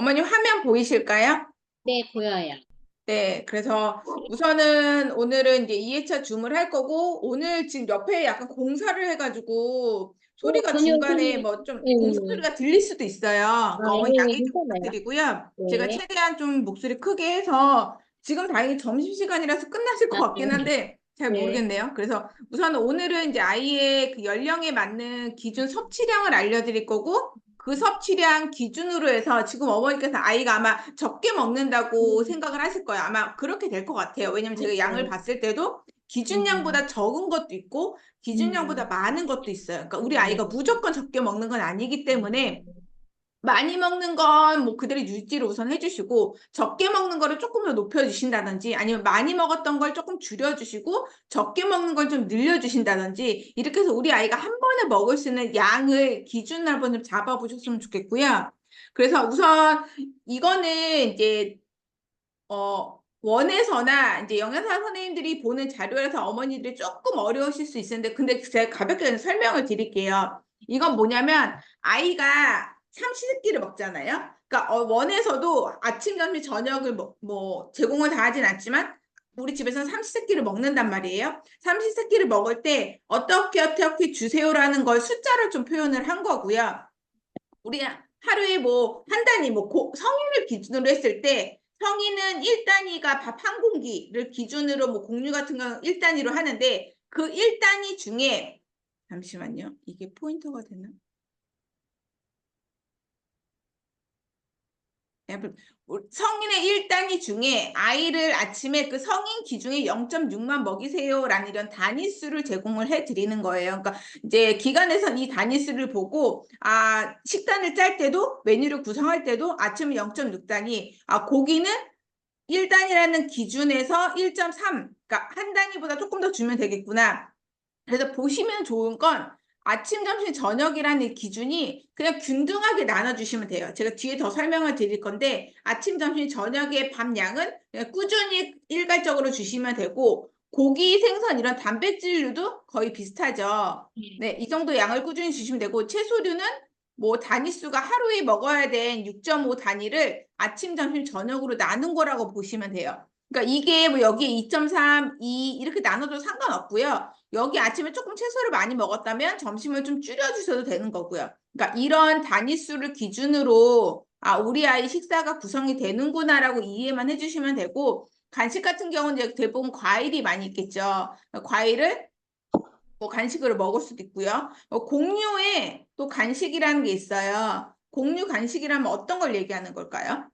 어머님 화면 보이실까요? 네, 보여요. 네, 그래서 우선은 오늘은 이제 2회차 줌을 할 거고, 오늘 지금 옆에 약간 공사를 해가지고, 소리가 전혀 중간에 소리, 뭐 좀 공사 예, 소리가 들릴 수도 있어요. 그러니까 어머니 예, 양해 좀 괜찮아요. 부탁드리고요. 제가 네. 최대한 좀 목소리 크게 해서, 지금 다행히 점심시간이라서 끝나실 것 아, 같긴 한데, 잘 네. 모르겠네요. 그래서 우선 오늘은 이제 아이의 그 연령에 맞는 기준 섭취량을 알려드릴 거고, 그 섭취량 기준으로 해서 지금 어머니께서 아이가 아마 적게 먹는다고 음, 생각을 하실 거예요. 아마 그렇게 될 것 같아요. 왜냐면 제가 양을 네. 봤을 때도 음, 기준량보다 적은 것도 있고 기준량보다 음, 많은 것도 있어요. 그러니까 우리 네. 아이가 무조건 적게 먹는 건 아니기 때문에 음, 많이 먹는 건 뭐 그대로 유지를 우선 해주시고 적게 먹는 거를 조금 더 높여주신다든지 아니면 많이 먹었던 걸 조금 줄여주시고 적게 먹는 걸 좀 늘려주신다든지 이렇게 해서 우리 아이가 한 번에 먹을 수 있는 양을 기준을 한번 좀 잡아보셨으면 좋겠고요. 그래서 우선 이거는 이제 원에서나 이제 영양사 선생님들이 보는 자료에서 어머니들이 조금 어려우실 수 있는데 근데 제가 가볍게 설명을 드릴게요. 이건 뭐냐면 아이가 삼시세끼를 먹잖아요. 그러니까 원에서도 아침, 점심, 저녁을 뭐 제공을 다 하진 않지만 우리 집에서는 삼시세끼를 먹는단 말이에요. 삼시세끼를 먹을 때 어떻게 주세요라는 걸 숫자를 좀 표현을 한 거고요. 우리 하루에 뭐 한 단위 뭐 성인을 기준으로 했을 때 성인은 1단위가 밥 한 공기를 기준으로 뭐 공유 같은 경우는 1단위로 하는데 그 1단위 중에 잠시만요. 이게 포인터가 되나? 성인의 1단위 중에 아이를 아침에 그 성인 기준에 0.6만 먹이세요라는 이런 단위수를 제공을 해 드리는 거예요. 그러니까 이제 기관에선 이 단위수를 보고 식단을 짤 때도 메뉴를 구성할 때도 아침에 0.6단위, 고기는 1단이라는 기준에서 1.3, 그러니까 한 단위보다 조금 더 주면 되겠구나. 그래서 보시면 좋은 건 아침, 점심, 저녁이라는 기준이 그냥 균등하게 나눠주시면 돼요. 제가 뒤에 더 설명을 드릴 건데 아침, 점심, 저녁의 밥 양은 그냥 꾸준히 일괄적으로 주시면 되고 고기, 생선 이런 단백질류도 거의 비슷하죠. 네, 이 정도 양을 꾸준히 주시면 되고 채소류는 뭐 단위수가 하루에 먹어야 된 6.5 단위를 아침, 점심, 저녁으로 나눈 거라고 보시면 돼요. 그러니까 이게 뭐 여기에 2.3, 2 이렇게 나눠도 상관없고요. 여기 아침에 조금 채소를 많이 먹었다면 점심을 좀 줄여주셔도 되는 거고요. 그러니까 이런 단위수를 기준으로 우리 아이 식사가 구성이 되는구나라고 이해만 해주시면 되고 간식 같은 경우는 이제 대부분 과일이 많이 있겠죠. 과일을 뭐 간식으로 먹을 수도 있고요. 공유에 또 간식이라는 게 있어요. 공유 간식이라면 어떤 걸 얘기하는 걸까요?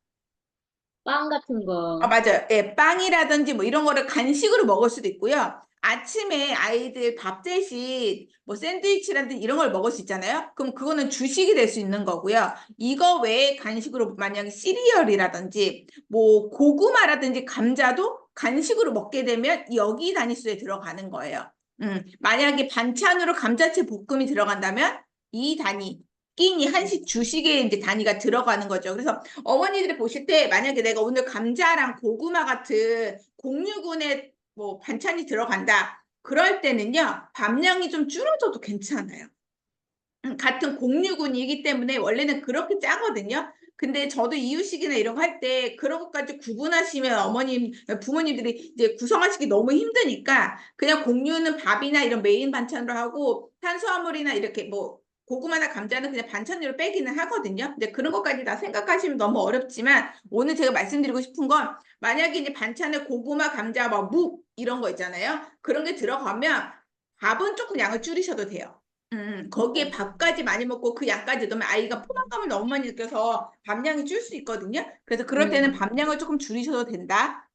빵 같은 거. 맞아요. 예, 빵이라든지 뭐 이런 거를 간식으로 먹을 수도 있고요. 아침에 아이들 밥 대신 뭐 샌드위치라든지 이런 걸 먹을 수 있잖아요. 그럼 그거는 주식이 될 수 있는 거고요. 이거 외에 간식으로 만약에 시리얼이라든지 뭐 고구마라든지 감자도 간식으로 먹게 되면 여기 단위수에 들어가는 거예요. 만약에 반찬으로 감자채 볶음이 들어간다면 이 단위, 끼니 한식 주식에 이제 단위가 들어가는 거죠. 그래서 어머니들이 보실 때 만약에 내가 오늘 감자랑 고구마 같은 곡류군의 뭐 반찬이 들어간다. 그럴 때는요, 밥량이 좀 줄어져도 괜찮아요. 같은 곡류군이기 때문에 원래는 그렇게 짜거든요. 근데 저도 이유식이나 이런 거 할 때 그런 것까지 구분하시면 부모님들이 이제 구성하시기 너무 힘드니까 그냥 곡류는 밥이나 이런 메인 반찬으로 하고 탄수화물이나 이렇게 뭐 고구마나 감자는 그냥 반찬으로 빼기는 하거든요. 근데 그런 것까지 다 생각하시면 너무 어렵지만 오늘 제가 말씀드리고 싶은 건 만약에 이제 반찬에 고구마, 감자, 뭐 묵 이런 거 있잖아요. 그런 게 들어가면 밥은 조금 양을 줄이셔도 돼요. 거기에 밥까지 많이 먹고 그 양까지 넣으면 아이가 포만감을 너무 많이 느껴서 밥량이 줄 수 있거든요. 그래서 그럴 때는 음, 밥량을 조금 줄이셔도 된다.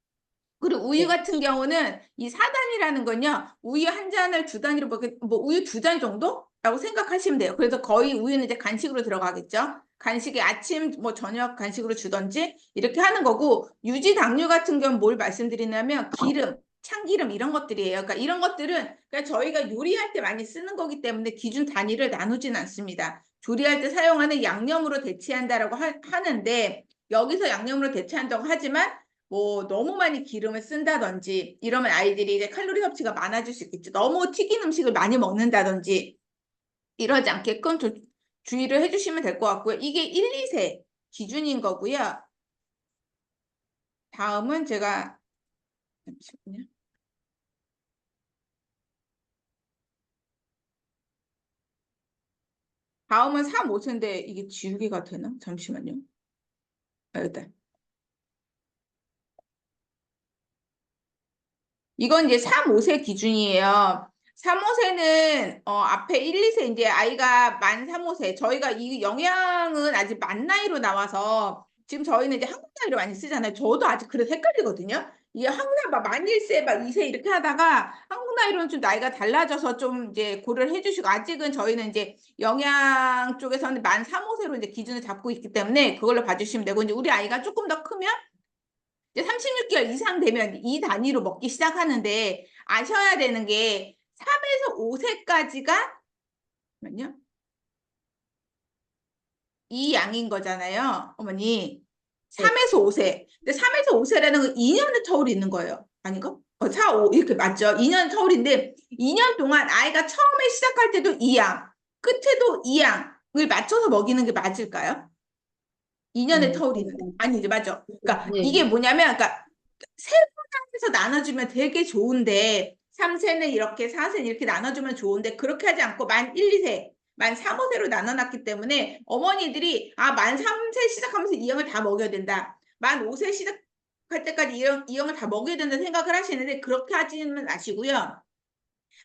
그리고 우유 네. 같은 경우는 이 4단이라는 건요. 우유 한 잔을 두 단위로 먹게 뭐 우유 두 잔 정도라고 생각하시면 돼요. 그래서 거의 우유는 이제 간식으로 들어가겠죠. 간식에 아침 뭐 저녁 간식으로 주던지 이렇게 하는 거고 유지 당류 같은 경우는 뭘 말씀드리냐면 기름, 참기름 이런 것들이에요. 그러니까 이런 것들은 그러니까 저희가 요리할 때 많이 쓰는 거기 때문에 기준 단위를 나누진 않습니다. 조리할 때 사용하는 양념으로 대체한다라고 하는데 여기서 양념으로 대체한다고 하지만 뭐 너무 많이 기름을 쓴다든지 이러면 아이들이 이제 칼로리 섭취가 많아질 수 있겠죠. 너무 튀긴 음식을 많이 먹는다든지 이러지 않게끔 주의를 해주시면 될 것 같고요. 이게 1, 2세 기준인 거고요. 다음은 제가 잠시만요. 다음은 3, 5세인데 이게 지우개가 되나? 잠시만요. 여기다. 이건 이제 3, 5세 기준이에요. 3, 5세는 앞에 1, 2세 이제 아이가 만 3, 5세. 저희가 이 영양은 아직 만 나이로 나와서 지금 저희는 이제 한국 나이로 많이 쓰잖아요. 저도 아직 그래서 헷갈리거든요. 이게 한국 나이 만 1세, 막 2세 이렇게 하다가 한국 나이로는 좀 나이가 달라져서 좀 이제 고려를 해주시고 아직은 저희는 이제 영양 쪽에서는 만 3, 5세로 이제 기준을 잡고 있기 때문에 그걸로 봐주시면 되고 이제 우리 아이가 조금 더 크면 이제 36개월 이상 되면 이 단위로 먹기 시작하는데 아셔야 되는 게 3에서 5세까지가 잠깐만요. 이 양인 거잖아요. 어머니. 네. 3에서 5세. 근데 3에서 5세라는 건 2년의 터울이 있는 거예요. 아닌가? 4, 5 이렇게 맞죠? 2년 터울인데 2년 동안 아이가 처음에 시작할 때도 이 양, 끝에도 이 양을 맞춰서 먹이는 게 맞을까요? 2년의 터울이 있는데. 아니지, 맞죠? 그러니까 네. 이게 뭐냐면 그러니까 세 분할해서 나눠주면 되게 좋은데 3세는 이렇게 4세는 이렇게 나눠주면 좋은데 그렇게 하지 않고 만 1, 2세, 만 3, 5세로 나눠놨기 때문에 어머니들이 만 3세 시작하면서 이 형을 다 먹여야 된다. 만 5세 시작할 때까지 이 형을 다 먹여야 된다 생각을 하시는데 그렇게 하지는 마시고요.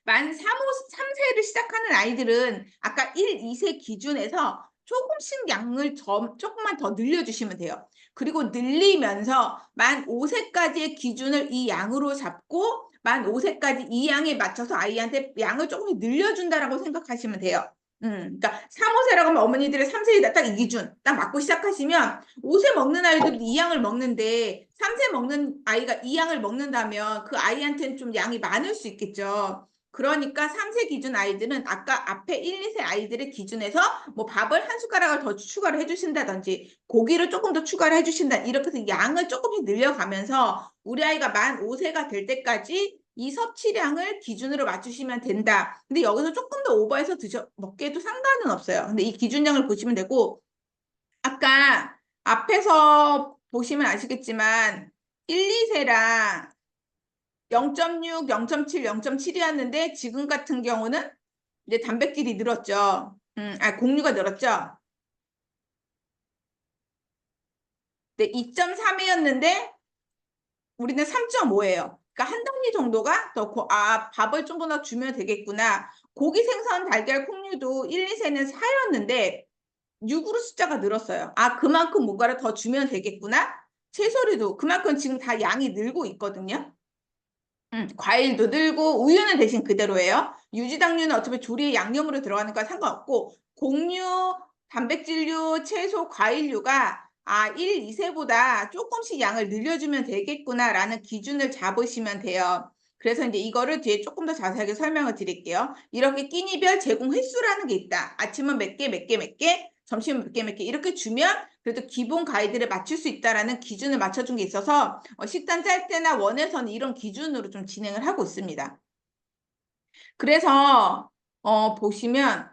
만 3세를 시작하는 아이들은 아까 1, 2세 기준에서 조금씩 양을 조금만 더 늘려주시면 돼요. 그리고 늘리면서 만 5세까지의 기준을 이 양으로 잡고 만 5세까지 이 양에 맞춰서 아이한테 양을 조금 늘려준다라고 생각하시면 돼요. 그러니까 3, 5세라고 하면 어머니들의 3세이다 딱 이 기준 딱 맞고 시작하시면 5세 먹는 아이들은 이 양을 먹는데 3세 먹는 아이가 이 양을 먹는다면 그 아이한테는 좀 양이 많을 수 있겠죠. 그러니까 3세 기준 아이들은 아까 앞에 1, 2세 아이들의 기준에서 뭐 밥을 한 숟가락을 더 추가를 해주신다든지 고기를 조금 더 추가를 해주신다 이렇게 해서 양을 조금씩 늘려가면서 우리 아이가 만 5세가 될 때까지 이 섭취량을 기준으로 맞추시면 된다. 근데 여기서 조금 더 오버해서 먹게도 상관은 없어요. 근데 이 기준량을 보시면 되고 아까 앞에서 보시면 아시겠지만 1, 2세랑 0.6, 0.7, 0.7이었는데 지금 같은 경우는 이제 단백질이 늘었죠. 공유가 늘었죠. 네, 2.3이었는데 우리는 3.5예요. 그러니까 한 단위 정도가 더 밥을 좀 더 주면 되겠구나. 고기, 생선, 달걀, 콩류도 1, 2세는 4였는데 6으로 숫자가 늘었어요. 그만큼 뭔가를 더 주면 되겠구나. 채소류도 그만큼 지금 다 양이 늘고 있거든요. 과일도 늘고 우유는 대신 그대로예요. 유지당류는 어차피 조리에 양념으로 들어가는 거 상관없고 곡류, 단백질류, 채소, 과일류가 1, 2세보다 조금씩 양을 늘려주면 되겠구나라는 기준을 잡으시면 돼요. 그래서 이제 이거를 뒤에 조금 더 자세하게 설명을 드릴게요. 이렇게 끼니별 제공 횟수라는 게 있다. 아침은 몇 개, 몇 개, 몇 개, 점심은 몇 개, 몇 개 이렇게 주면 그래도 기본 가이드를 맞출 수 있다라는 기준을 맞춰준 게 있어서 식단 짤 때나 원에서는 이런 기준으로 좀 진행을 하고 있습니다. 그래서 보시면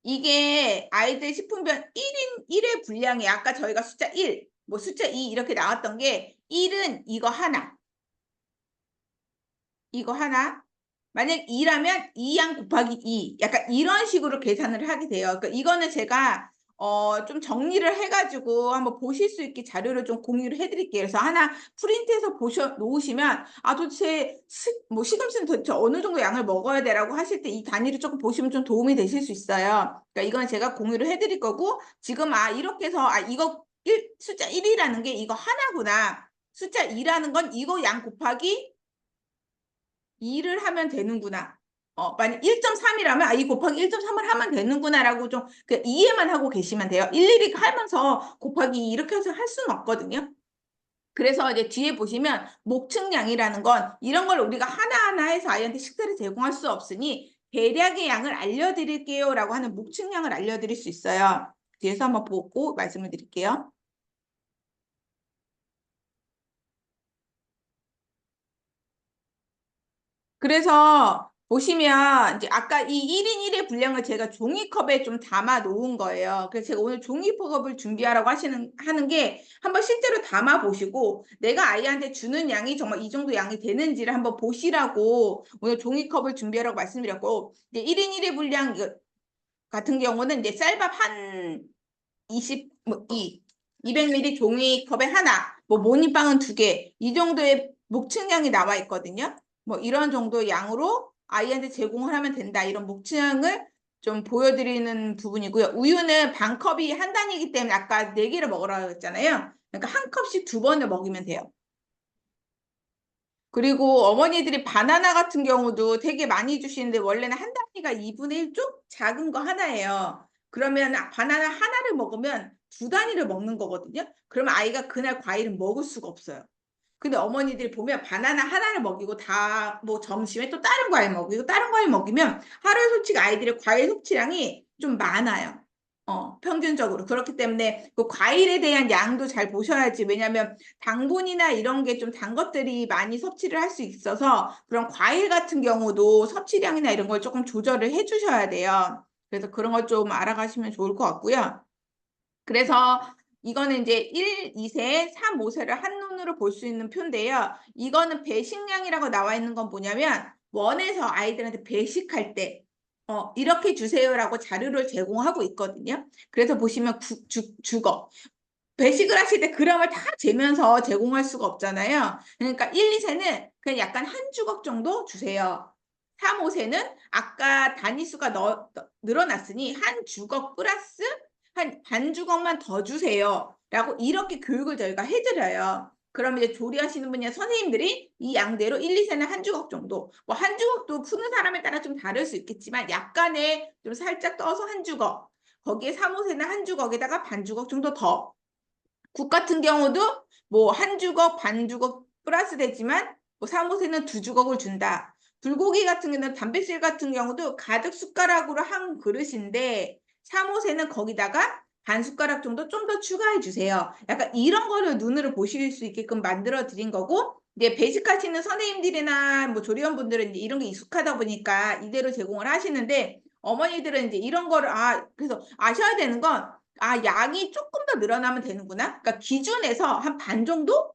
이게 아이들 식품별 1의 분량이 아까 저희가 숫자 1, 뭐 숫자 2 이렇게 나왔던 게 1은 이거 하나, 이거 하나. 만약 2라면 2양 곱하기 2 약간 이런 식으로 계산을 하게 돼요. 그러니까 이거는 제가 좀 정리를 해가지고 한번 보실 수 있게 자료를 좀 공유를 해드릴게요. 그래서 하나 프린트해서 놓으시면 도대체 뭐 시금치는 도대체 어느 정도 양을 먹어야 되라고 하실 때 이 단위를 조금 보시면 좀 도움이 되실 수 있어요. 그러니까 이건 제가 공유를 해드릴 거고 지금 이렇게 해서 이거 숫자 1이라는 게 이거 하나구나. 숫자 2라는 건 이거 양 곱하기 2를 하면 되는구나. 만약 1.3이라면 2 곱하기 1.3을 하면 되는구나라고 좀 이해만 하고 계시면 돼요. 일일이 하면서 곱하기 2 이렇게 해서 할 수는 없거든요. 그래서 이제 뒤에 보시면 목측량이라는 건 이런 걸 우리가 하나하나 해서 아이한테 식사를 제공할 수 없으니 대략의 양을 알려드릴게요 라고 하는 목측량을 알려드릴 수 있어요. 뒤에서 한번 보고 말씀을 드릴게요. 그래서 보시면 이제 아까 이 1인 1의 분량을 제가 종이컵에 좀 담아 놓은 거예요. 그래서 제가 오늘 종이컵을 준비하라고 하는 게 한번 실제로 담아 보시고 내가 아이한테 주는 양이 정말 이 정도 양이 되는지를 한번 보시라고 오늘 종이컵을 준비하라고 말씀드렸고, 이제 1인 1의 분량 같은 경우는 이제 쌀밥 한 200ml 종이컵에 하나, 뭐 모닝빵은 2개, 이 정도의 목칭량이 나와 있거든요. 뭐 이런 정도의 양으로 아이한테 제공을 하면 된다. 이런 목칭을 좀 보여드리는 부분이고요. 우유는 반 컵이 한 단이기 때문에 아까 4개를 먹으라고 했잖아요. 그러니까 한 컵씩 2번을 먹이면 돼요. 그리고 어머니들이 바나나 같은 경우도 되게 많이 주시는데 원래는 한 단위가 2분의 1 좀 작은 거 하나예요. 그러면 바나나 하나를 먹으면 2단위를 먹는 거거든요. 그러면 아이가 그날 과일은 먹을 수가 없어요. 근데 어머니들이 보면 바나나 하나를 먹이고 다 뭐 점심에 또 다른 과일 먹이고 다른 과일 먹이면 하루에 솔직히 아이들의 과일 섭취량이 좀 많아요. 평균적으로. 그렇기 때문에 그 과일에 대한 양도 잘 보셔야지. 왜냐면 당분이나 이런 게 좀 단 것들이 많이 섭취를 할 수 있어서 그런 과일 같은 경우도 섭취량이나 이런 걸 조금 조절을 해 주셔야 돼요. 그래서 그런 걸 좀 알아가시면 좋을 것 같고요. 그래서 이거는 이제 1, 2세, 3, 5세를 한눈으로 볼 수 있는 표인데요. 이거는 배식량이라고 나와 있는 건 뭐냐면 원에서 아이들한테 배식할 때 이렇게 주세요라고 자료를 제공하고 있거든요. 그래서 보시면 주거. 배식을 하실 때 그램을 다 재면서 제공할 수가 없잖아요. 그러니까 1, 2세는 그냥 약간 한 주걱 정도 주세요. 3, 5세는 아까 단위수가 늘어났으니 한 주걱 플러스 한 반 주걱만 더 주세요. 라고 이렇게 교육을 저희가 해드려요. 그러면 이제 조리하시는 분이나 선생님들이 이 양대로 1, 2세는 한 주걱 정도, 뭐 한 주걱도 푸는 사람에 따라 좀 다를 수 있겠지만 약간의 좀 살짝 떠서 한 주걱, 거기에 3, 5세는 한 주걱에다가 반 주걱 정도 더. 국 같은 경우도 뭐 한 주걱, 반 주걱 플러스 되지만 뭐 3, 5세는 2주걱을 준다. 불고기 같은 경우는 단백질 같은 경우도 가득 숟가락으로 한 그릇인데 3, 5세는 거기다가 반 숟가락 정도 좀 더 추가해 주세요. 약간 이런 거를 눈으로 보실 수 있게끔 만들어 드린 거고, 이제 배식하시는 선생님들이나 뭐 조리원분들은 이제 이런 게 익숙하다 보니까 이대로 제공을 하시는데, 어머니들은 이제 이런 거를 그래서 아셔야 되는 건 양이 조금 더 늘어나면 되는구나. 그러니까 기준에서 한 반 정도?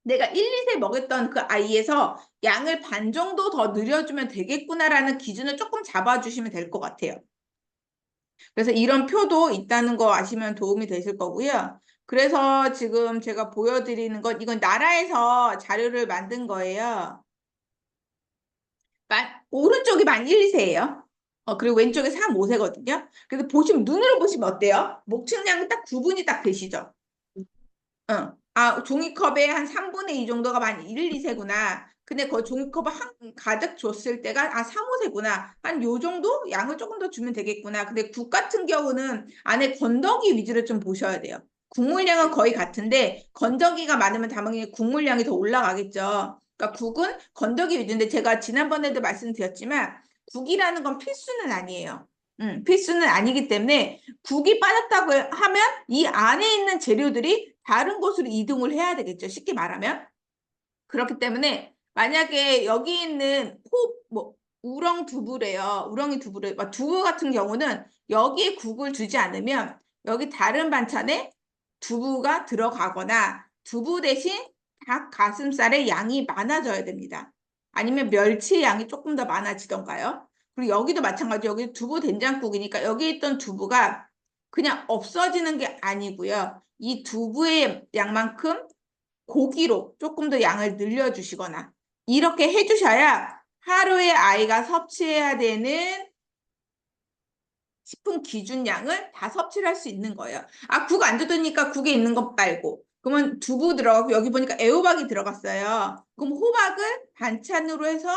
내가 1, 2세 먹였던 그 아이에서 양을 반 정도 더 늘려주면 되겠구나라는 기준을 조금 잡아주시면 될 것 같아요. 그래서 이런 표도 있다는 거 아시면 도움이 되실 거고요. 그래서 지금 제가 보여드리는 건 이건 나라에서 자료를 만든 거예요. 오른쪽이 만 1, 2세예요. 그리고 왼쪽에 3, 5세거든요. 그래서 보시면 눈으로 보시면 어때요? 목측량이 딱 구분이 딱 되시죠? 종이컵에 한 3분의 2 정도가 만 1, 2세구나. 근데 그 종이컵을 가득 줬을 때가 3, 5세구나. 한 요 정도 양을 조금 더 주면 되겠구나. 근데 국 같은 경우는 안에 건더기 위주로 좀 보셔야 돼요. 국물량은 거의 같은데 건더기가 많으면 당연히 국물량이 더 올라가겠죠. 그러니까 국은 건더기 위주인데 제가 지난번에도 말씀드렸지만 국이라는 건 필수는 아니에요. 필수는 아니기 때문에 국이 빠졌다고 하면 이 안에 있는 재료들이 다른 곳으로 이동을 해야 되겠죠. 쉽게 말하면. 그렇기 때문에 만약에 여기 있는 우렁 두부래요. 우렁이 두부래. 두부 같은 경우는 여기에 국을 주지 않으면 여기 다른 반찬에 두부가 들어가거나 두부 대신 닭 가슴살의 양이 많아져야 됩니다. 아니면 멸치의 양이 조금 더 많아지던가요. 그리고 여기도 마찬가지. 여기 두부 된장국이니까 여기 있던 두부가 그냥 없어지는 게 아니고요. 이 두부의 양만큼 고기로 조금 더 양을 늘려주시거나 이렇게 해주셔야 하루에 아이가 섭취해야 되는 식품 기준량을 다 섭취를 할 수 있는 거예요. 국 안 줬으니까 국에 있는 것 말고. 그러면 두부 들어가고 여기 보니까 애호박이 들어갔어요. 그럼 호박을 반찬으로 해서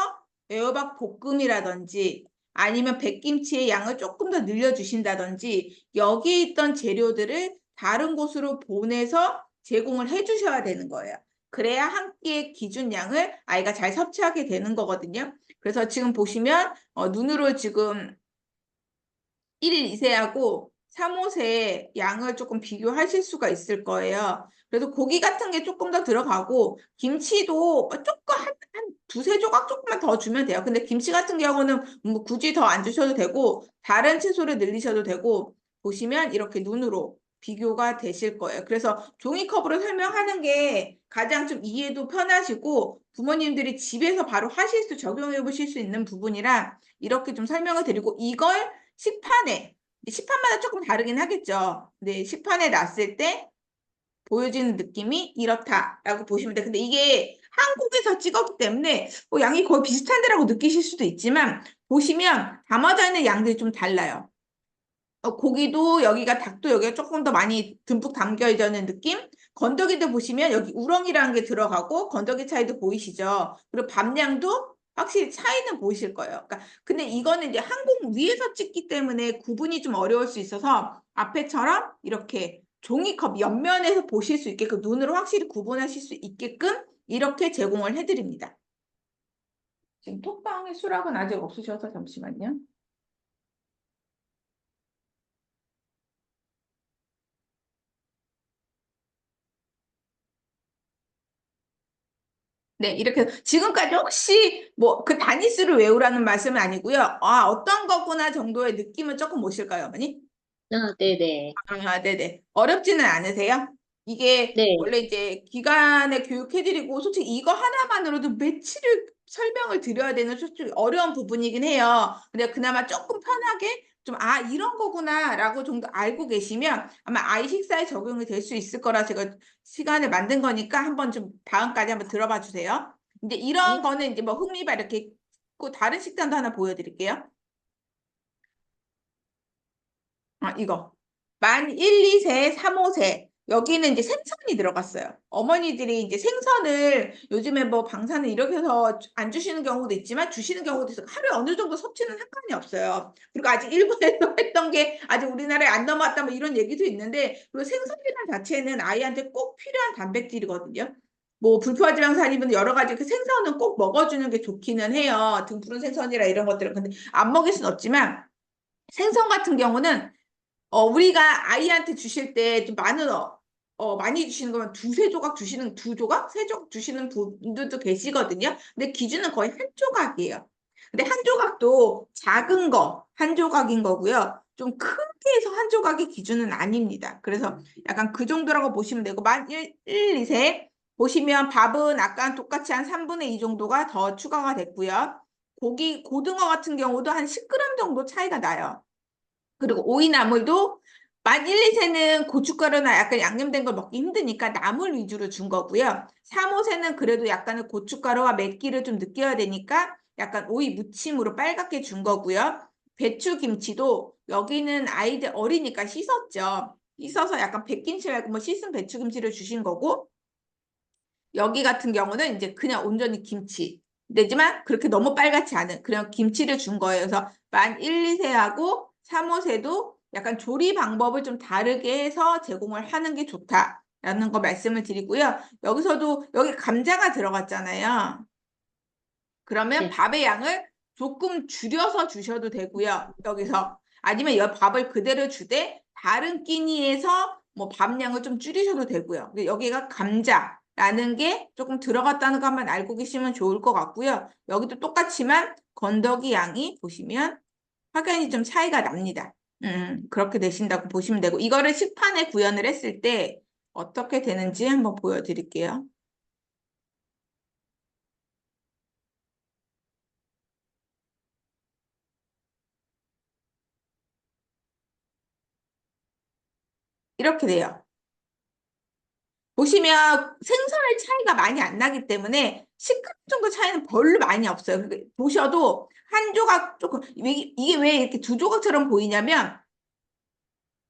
애호박 볶음이라든지 아니면 백김치의 양을 조금 더 늘려주신다든지 여기에 있던 재료들을 다른 곳으로 보내서 제공을 해주셔야 되는 거예요. 그래야 한 끼의 기준량을 아이가 잘 섭취하게 되는 거거든요. 그래서 지금 보시면 눈으로 지금 1일 2세하고 3, 5세 양을 조금 비교하실 수가 있을 거예요. 그래서 고기 같은 게 조금 더 들어가고 김치도 조금 한 두세 조각 조금만 더 주면 돼요. 근데 김치 같은 경우는 뭐 굳이 더 안 주셔도 되고 다른 채소를 늘리셔도 되고 보시면 이렇게 눈으로 비교가 되실 거예요. 그래서 종이컵으로 설명하는 게 가장 좀 이해도 편하시고 부모님들이 집에서 바로 하실 수 적용해 보실 수 있는 부분이라 이렇게 좀 설명을 드리고 이걸 식판마다 조금 다르긴 하겠죠. 근데 식판에 놨을 때 보여지는 느낌이 이렇다라고 보시면 돼요. 근데 이게 한국에서 찍었기 때문에 양이 거의 비슷한데라고 느끼실 수도 있지만 보시면 담아져 있는 양들이 좀 달라요. 고기도 여기가 닭도 여기가 조금 더 많이 듬뿍 담겨 있는 느낌? 건더기도 보시면 여기 우렁이라는 게 들어가고 건더기 차이도 보이시죠? 그리고 밥량도 확실히 차이는 보이실 거예요. 그러니까 근데 이거는 이제 항공 위에서 찍기 때문에 구분이 좀 어려울 수 있어서 앞에처럼 이렇게 종이컵 옆면에서 보실 수 있게끔 눈으로 확실히 구분하실 수 있게끔 이렇게 제공을 해드립니다. 지금 톡방에 수락은 아직 없으셔서 잠시만요. 네, 이렇게 지금까지 혹시 뭐 그 단위수를 외우라는 말씀은 아니고요. 어떤 거구나 정도의 느낌은 조금 오실까요, 어머니? 네네. 네네. 어렵지는 않으세요? 이게 네. 원래 이제 기간에 교육해드리고 솔직히 이거 하나만으로도 며칠을 설명을 드려야 되는 솔직히 어려운 부분이긴 해요. 근데 그나마 조금 편하게 좀 이런 거구나라고 정도 알고 계시면 아마 아이 식사에 적용이 될 수 있을 거라 제가 시간을 만든 거니까 한번 좀 다음까지 한번 들어봐 주세요. 이제 이런 네. 거는 이제 뭐 흥미발 이렇게 있고 다른 식단도 하나 보여드릴게요. 이거. 만 1, 2세, 3, 5세. 여기는 이제 생선이 들어갔어요. 어머니들이 이제 생선을 요즘에 뭐 방사는 이렇게 해서 안 주시는 경우도 있지만 주시는 경우도 있어요. 하루에 어느 정도 섭취는 상관이 없어요. 그리고 아직 일본에서 했던 게 아직 우리나라에 안 넘어왔다 뭐 이런 얘기도 있는데 그리고 생선이란 자체는 아이한테 꼭 필요한 단백질이거든요. 뭐 불포화지방산이든 여러 가지 그 생선은 꼭 먹어주는 게 좋기는 해요. 등푸른 생선이라 이런 것들은. 근데 안 먹일 순 없지만 생선 같은 경우는 우리가 아이한테 주실 때 좀 많이 주시는 거면 두세 조각 주시는, 두 조각? 세 조각 주시는 분들도 계시거든요. 근데 기준은 거의 한 조각이에요. 근데 한 조각도 작은 거, 한 조각인 거고요. 좀 크게 해서 한 조각이 기준은 아닙니다. 그래서 약간 그 정도라고 보시면 되고, 만 1, 2세 보시면 밥은 아까랑 똑같이 한 3분의 2 정도가 더 추가가 됐고요. 고등어 같은 경우도 한 10g 정도 차이가 나요. 그리고 오이나물도 만 1, 2세는 고춧가루나 약간 양념된 걸 먹기 힘드니까 나물 위주로 준 거고요. 3, 5세는 그래도 약간의 고춧가루와 맵기를 좀 느껴야 되니까 약간 오이 무침으로 빨갛게 준 거고요. 배추김치도 여기는 아이들 어리니까 씻었죠. 씻어서 약간 백김치 말고 뭐 씻은 배추김치를 주신 거고 여기 같은 경우는 이제 그냥 온전히 김치. 되지만 그렇게 너무 빨갛지 않은 그냥 김치를 준 거예요. 그래서 만 1, 2세하고 3, 5세도 약간 조리 방법을 좀 다르게 해서 제공을 하는 게 좋다라는 거 말씀을 드리고요. 여기서도 여기 감자가 들어갔잖아요. 그러면 네. 밥의 양을 조금 줄여서 주셔도 되고요. 여기서 아니면 이 밥을 그대로 주되 다른 끼니에서 뭐 밥량을 좀 줄이셔도 되고요. 여기가 감자라는 게 조금 들어갔다는 것만 알고 계시면 좋을 것 같고요. 여기도 똑같지만 건더기 양이 보시면 확연히 좀 차이가 납니다. 그렇게 되신다고 보시면 되고 이거를 식판에 구현을 했을 때 어떻게 되는지 한번 보여드릴게요. 이렇게 돼요. 보시면 생선의 차이가 많이 안 나기 때문에 10g 정도 차이는 별로 많이 없어요. 보셔도 한 조각 조금 이게 왜 이렇게 두 조각처럼 보이냐면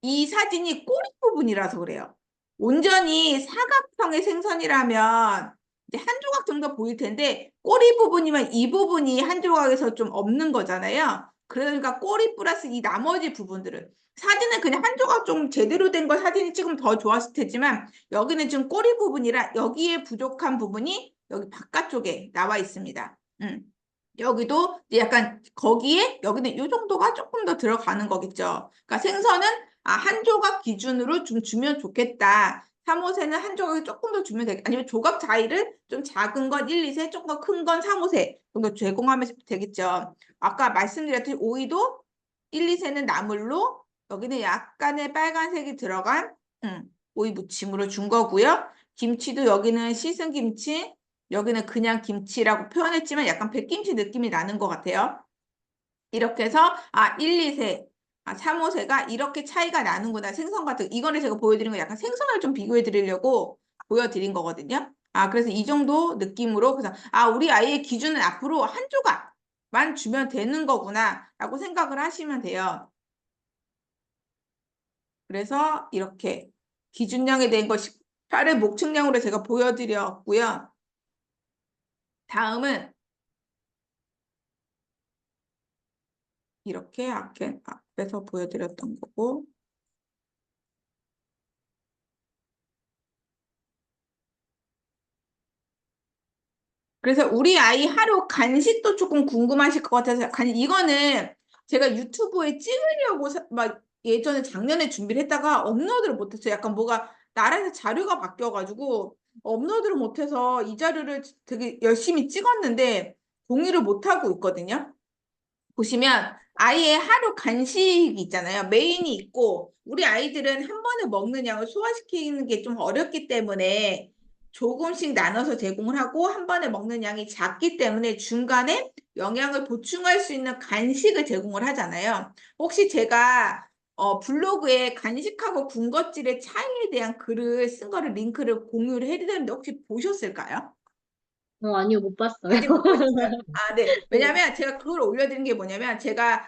이 사진이 꼬리 부분이라서 그래요. 온전히 사각형의 생선이라면 이제 한 조각 정도 보일 텐데 꼬리 부분이면 이 부분이 한 조각에서 좀 없는 거잖아요. 그러니까 꼬리 플러스 이 나머지 부분들은 사진은 그냥 한 조각 좀 제대로 된 걸 사진이 찍으면 더 좋았을 테지만 여기는 지금 꼬리 부분이라 여기에 부족한 부분이 여기 바깥쪽에 나와 있습니다. 여기도 약간 거기에 여기는 이 정도가 조금 더 들어가는 거겠죠. 그러니까 생선은 한 조각 기준으로 좀 주면 좋겠다. 3, 5세는 한 조각이 조금 더 주면 되겠, 아니면 조각 자위를 좀 작은 건 1, 2세, 조금 더 큰 건 3, 5세 정도 제공하면 되겠죠. 아까 말씀드렸듯이 오이도 1, 2세는 나물로, 여기는 약간의 빨간색이 들어간 오이 무침으로 준 거고요. 김치도 여기는 씻은 김치, 여기는 그냥 김치라고 표현했지만 약간 백김치 느낌이 나는 것 같아요. 이렇게 해서 1, 2세, 3, 5세가 이렇게 차이가 나는구나. 생선 같은 이거를 제가 보여드린 거 약간 생선을 좀 비교해 드리려고 보여드린 거거든요. 그래서 이 정도 느낌으로 그래서 우리 아이의 기준은 앞으로 한 조각만 주면 되는 거구나 라고 생각을 하시면 돼요. 그래서 이렇게 기준량에 대한 거 식판을 목측량으로 제가 보여드렸고요. 다음은 이렇게 앞에서 보여드렸던 거고, 그래서 우리 아이 하루 간식도 조금 궁금하실 것 같아서 이거는 제가 유튜브에 찍으려고 막 예전에 작년에 준비를 했다가 업로드를 못했어요. 약간 뭐가 나라에서 자료가 바뀌어가지고 업로드를 못해서 이 자료를 되게 열심히 찍었는데 공유를 못하고 있거든요. 보시면 아이의 하루 간식이 있잖아요. 메인이 있고 우리 아이들은 한 번에 먹는 양을 소화시키는 게 좀 어렵기 때문에 조금씩 나눠서 제공을 하고 한 번에 먹는 양이 작기 때문에 중간에 영양을 보충할 수 있는 간식을 제공을 하잖아요. 혹시 제가 블로그에 간식하고 군것질의 차이에 대한 글을 쓴 거를 링크를 공유를 해드렸는데 혹시 보셨을까요? 아니요, 못 봤어요. 아직 못 보셨어요? 네. 네. 왜냐면 제가 그걸 올려드린 게 뭐냐면 제가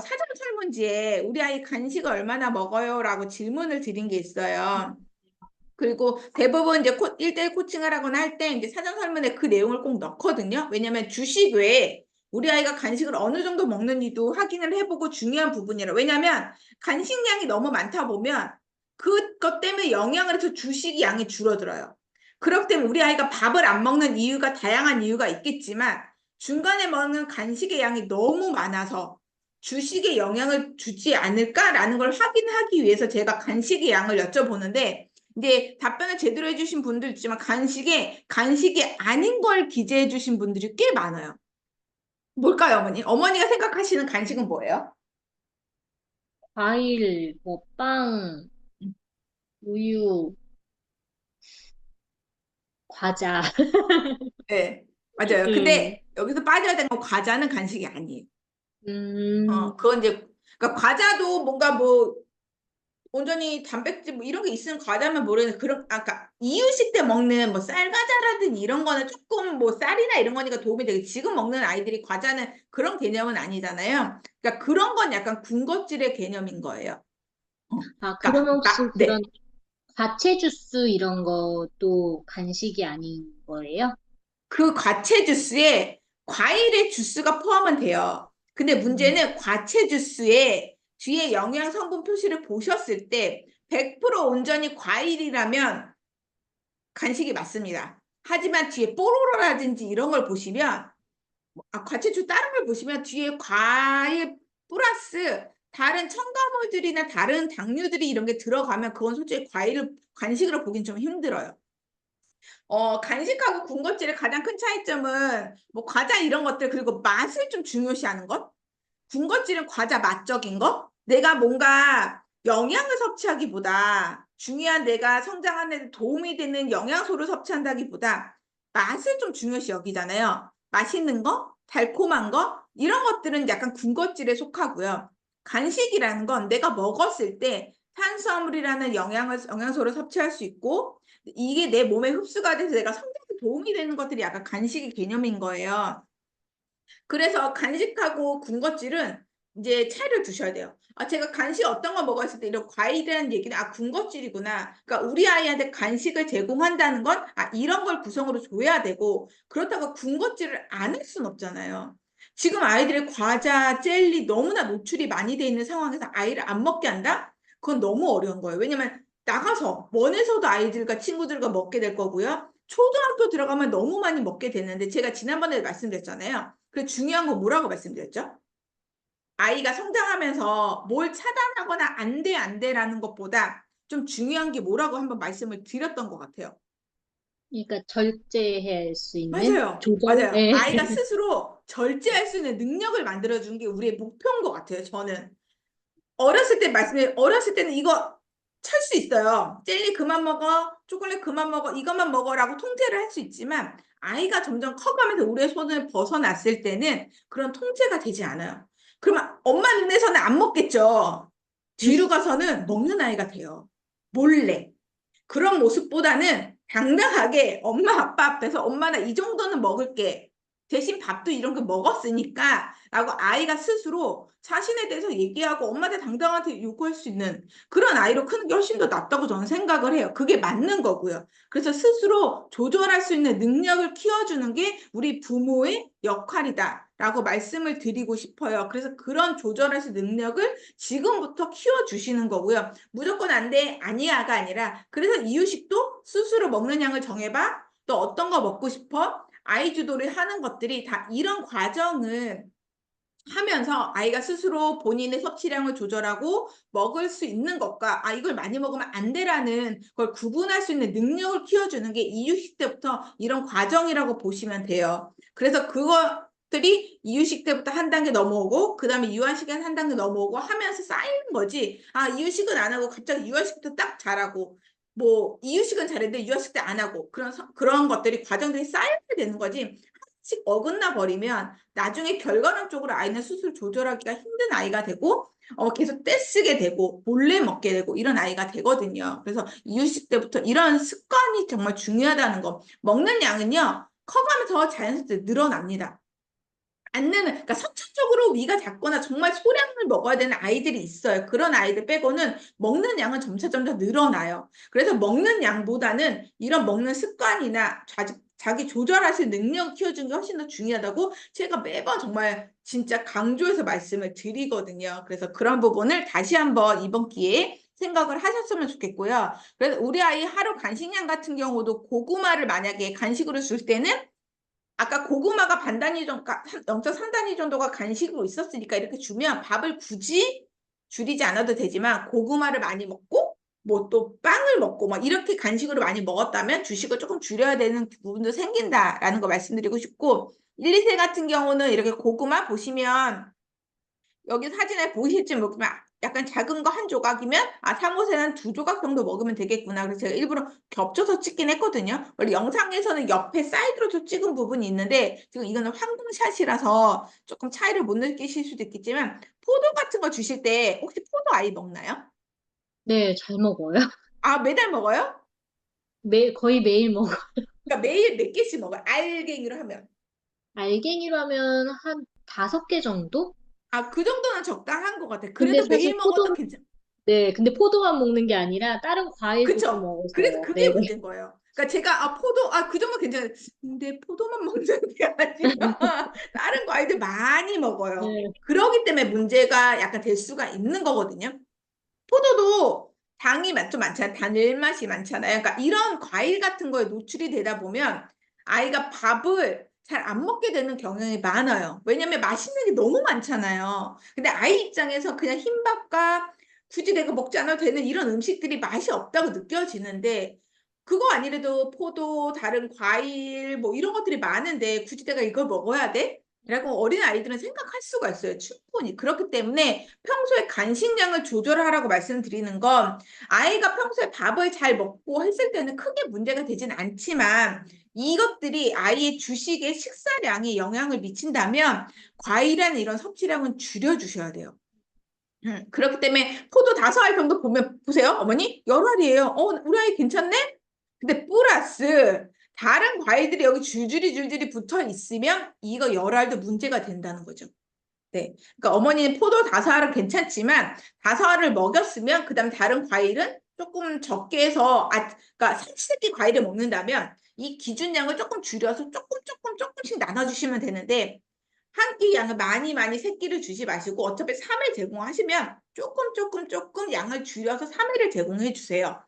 사전 설문지에 우리 아이 간식을 얼마나 먹어요? 라고 질문을 드린 게 있어요. 그리고 대부분 이제 1대1 코칭을 하거나 할 때 이제 사전 설문에 그 내용을 꼭 넣거든요. 왜냐면 주식 외에 우리 아이가 간식을 어느 정도 먹는지도 확인을 해보고 중요한 부분이라. 왜냐면 간식량이 너무 많다 보면 그것 때문에 영양을 해서 주식 양이 줄어들어요. 그렇기 때문에 우리 아이가 밥을 안 먹는 이유가 다양한 이유가 있겠지만 중간에 먹는 간식의 양이 너무 많아서 주식에 영향을 주지 않을까라는 걸 확인하기 위해서 제가 간식의 양을 여쭤보는데 이제 답변을 제대로 해주신 분들 있지만 간식이 아닌 걸 기재해 주신 분들이 꽤 많아요. 뭘까요, 어머니? 어머니가 생각하시는 간식은 뭐예요? 과일, 뭐, 빵, 우유, 과자. 네, 맞아요. 네. 근데 여기서 빠져야 되는 건 과자는 간식이 아니에요. 음, 그건 이제 그러니까 과자도 뭔가 뭐 온전히 단백질 뭐 이런 게 있으면 과자면 모르겠는데 그런 아까 이유식 때 먹는 뭐 쌀과자라든지 이런 거는 조금 뭐 쌀이나 이런 거니까 도움이 되게 지금 먹는 아이들이 과자는 그런 개념은 아니잖아요. 그러니까 그런 건 약간 군것질의 개념인 거예요. 그러니까 그러면 혹시 그런 네. 과채 주스 이런 것도 간식이 아닌 거예요? 그 과채 주스에 과일의 주스가 포함은 돼요. 근데 음, 문제는 과채 주스에 뒤에 영양 성분 표시를 보셨을 때 100% 온전히 과일이라면 간식이 맞습니다. 하지만 뒤에 뽀로로라든지 이런 걸 보시면 과채주 다른 걸 보시면 뒤에 과일 플러스 다른 첨가물들이나 다른 당류들이 이런 게 들어가면 그건 솔직히 과일을 간식으로 보긴 좀 힘들어요. 간식하고 군것질의 가장 큰 차이점은 뭐 과자 이런 것들 그리고 맛을 좀 중요시하는 것. 군것질은 과자 맛적인 거? 내가 뭔가 영양을 섭취하기보다 중요한 내가 성장하는 데 도움이 되는 영양소를 섭취한다기보다 맛을 좀 중요시 여기잖아요. 맛있는 거, 달콤한 거, 이런 것들은 약간 군것질에 속하고요. 간식이라는 건 내가 먹었을 때 탄수화물이라는 영양소를 섭취할 수 있고 이게 내 몸에 흡수가 돼서 내가 성장에 도움이 되는 것들이 약간 간식의 개념인 거예요. 그래서 간식하고 군것질은 이제 차이를 두셔야 돼요. 제가 간식 어떤 거 먹었을 때 이런 과일이라는 얘기는 군것질이구나. 그러니까 우리 아이한테 간식을 제공한다는 건 이런 걸 구성으로 줘야 되고 그렇다고 군것질을 안 할 수는 없잖아요. 지금 아이들의 과자, 젤리 너무나 노출이 많이 돼 있는 상황에서 아이를 안 먹게 한다? 그건 너무 어려운 거예요. 왜냐면 나가서 원에서도 아이들과 친구들과 먹게 될 거고요. 초등학교 들어가면 너무 많이 먹게 되는데 제가 지난번에 말씀드렸잖아요. 그 중요한 건 뭐라고 말씀드렸죠? 아이가 성장하면서 뭘 차단하거나 안 돼, 안 돼라는 것보다 좀 중요한 게 뭐라고 한번 말씀을 드렸던 것 같아요. 그러니까 절제할 수 있는 맞아요. 조절? 맞아요. 네. 아이가 스스로 절제할 수 있는 능력을 만들어주는 게 우리의 목표인 것 같아요, 저는. 어렸을 때는 이거 찰 수 있어요. 젤리 그만 먹어, 초콜릿 그만 먹어, 이것만 먹어라고 통제를 할 수 있지만 아이가 점점 커가면서 우리의 손을 벗어났을 때는 그런 통제가 되지 않아요. 그러면 엄마 눈에서는 안 먹겠죠. 뒤로 가서는 먹는 아이가 돼요. 몰래. 그런 모습보다는 당당하게 엄마 아빠 앞에서 엄마 나 이 정도는 먹을게. 대신 밥도 이런 거 먹었으니까 라고 아이가 스스로 자신에 대해서 얘기하고 엄마한테 당당하게 요구할 수 있는 그런 아이로 크는 게 훨씬 더 낫다고 저는 생각을 해요. 그게 맞는 거고요. 그래서 스스로 조절할 수 있는 능력을 키워주는 게 우리 부모의 역할이다 라고 말씀을 드리고 싶어요. 그래서 그런 조절할 수 있는 능력을 지금부터 키워주시는 거고요. 무조건 안 돼, 아니야가 아니라 그래서 이유식도 스스로 먹는 양을 정해봐. 또 어떤 거 먹고 싶어? 아이 주도를 하는 것들이 다 이런 과정을 하면서 아이가 스스로 본인의 섭취량을 조절하고 먹을 수 있는 것과 이걸 많이 먹으면 안 돼라는 걸 구분할 수 있는 능력을 키워주는 게 이유식 때부터 이런 과정이라고 보시면 돼요. 그래서 그것들이 이유식 때부터 한 단계 넘어오고 그 다음에 유아식은 한 단계 넘어오고 하면서 쌓이는 거지. 이유식은 안 하고 갑자기 유아식부터 딱 잘하고 뭐 이유식은 잘했는데 유아식 때 안 하고 그런 것들이 과정들이 쌓여야 되는 거지. 씩 어긋나 버리면 나중에 결과론적으로 아이는 스스로 조절하기가 힘든 아이가 되고 계속 떼쓰게 되고 몰래 먹게 되고 이런 아이가 되거든요. 그래서 이유식 때부터 이런 습관이 정말 중요하다는 거. 먹는 양은요. 커가면서 자연스럽게 늘어납니다. 그러니까 선천적으로 위가 작거나 정말 소량을 먹어야 되는 아이들이 있어요. 그런 아이들 빼고는 먹는 양은 점차 늘어나요. 그래서 먹는 양보다는 이런 먹는 습관이나 자기 조절하실 능력 키워주는 게 훨씬 더 중요하다고 제가 매번 정말 진짜 강조해서 말씀을 드리거든요. 그래서 그런 부분을 다시 한번 이번 기회에 생각을 하셨으면 좋겠고요. 그래서 우리 아이 하루 간식량 같은 경우도 고구마를 만약에 간식으로 줄 때는 아까 고구마가 반 단위 정도, 0.3단위 정도가 간식으로 있었으니까 이렇게 주면 밥을 굳이 줄이지 않아도 되지만 고구마를 많이 먹고 뭐 또 빵을 먹고 막 이렇게 간식으로 많이 먹었다면 주식을 조금 줄여야 되는 부분도 생긴다라는 거 말씀드리고 싶고 1, 2세 같은 경우는 이렇게 고구마 보시면 여기 사진에 보이실지 모르지만 약간 작은 거 한 조각이면 3, 5세는 2조각 정도 먹으면 되겠구나. 그래서 제가 일부러 겹쳐서 찍긴 했거든요. 원래 영상에서는 옆에 사이드로 찍은 부분이 있는데 지금 이거는 황금샷이라서 조금 차이를 못 느끼실 수도 있겠지만 포도 같은 거 주실 때 혹시 포도 아이 먹나요? 네, 잘 먹어요. 매달 먹어요? 거의 매일 먹어. 그러니까 매일 몇 개씩 먹어요? 알갱이로 하면. 알갱이로 하면 한 5개 정도? 그 정도는 적당한 것 같아요. 근데 그래도 사실 매일 먹어도 괜찮아요. 네, 근데 포도만 먹는 게 아니라 다른 과일도 좀 그쵸? 그래서 먹어서, 그게 네. 문제인 거예요. 그러니까 제가 그 정도 괜찮아요. 근데 포도만 먹는 게 아니라 다른 과일들 많이 먹어요. 네, 그러기 때문에 문제가 약간 될 수가 있는 거거든요. 포도도 당이 좀 많잖아요. 단맛이 많잖아요. 그러니까 이런 과일 같은 거에 노출이 되다 보면 아이가 밥을 잘 안 먹게 되는 경향이 많아요. 왜냐면 맛있는 게 너무 많잖아요. 근데 아이 입장에서 그냥 흰밥과 굳이 내가 먹지 않아도 되는 이런 음식들이 맛이 없다고 느껴지는데 그거 아니래도 포도, 다른 과일 뭐 이런 것들이 많은데 굳이 내가 이걸 먹어야 돼? 라고 어린 아이들은 생각할 수가 있어요. 충분히. 그렇기 때문에 평소에 간식량을 조절하라고 말씀드리는 건 아이가 평소에 밥을 잘 먹고 했을 때는 크게 문제가 되진 않지만 이것들이 아이의 주식의 식사량에 영향을 미친다면 과일이나 이런 섭취량은 줄여주셔야 돼요. 그렇기 때문에 포도 5알 정도 보세요. 어머니, 열 알이에요. 우리 아이 괜찮네? 근데 플러스 다른 과일들이 여기 줄줄이 붙어 있으면 이거 열 알도 문제가 된다는 거죠. 네. 그러니까 어머니는 포도 5알은 괜찮지만 5알을 먹였으면 그다음 다른 과일은 조금 적게 해서 그러니까 삼시세끼 과일을 먹는다면 이 기준량을 조금 줄여서 조금씩 나눠주시면 되는데 한 끼 양을 많이 새끼를 주지 마시고 어차피 3회 제공하시면 조금 양을 줄여서 3회를 제공해 주세요.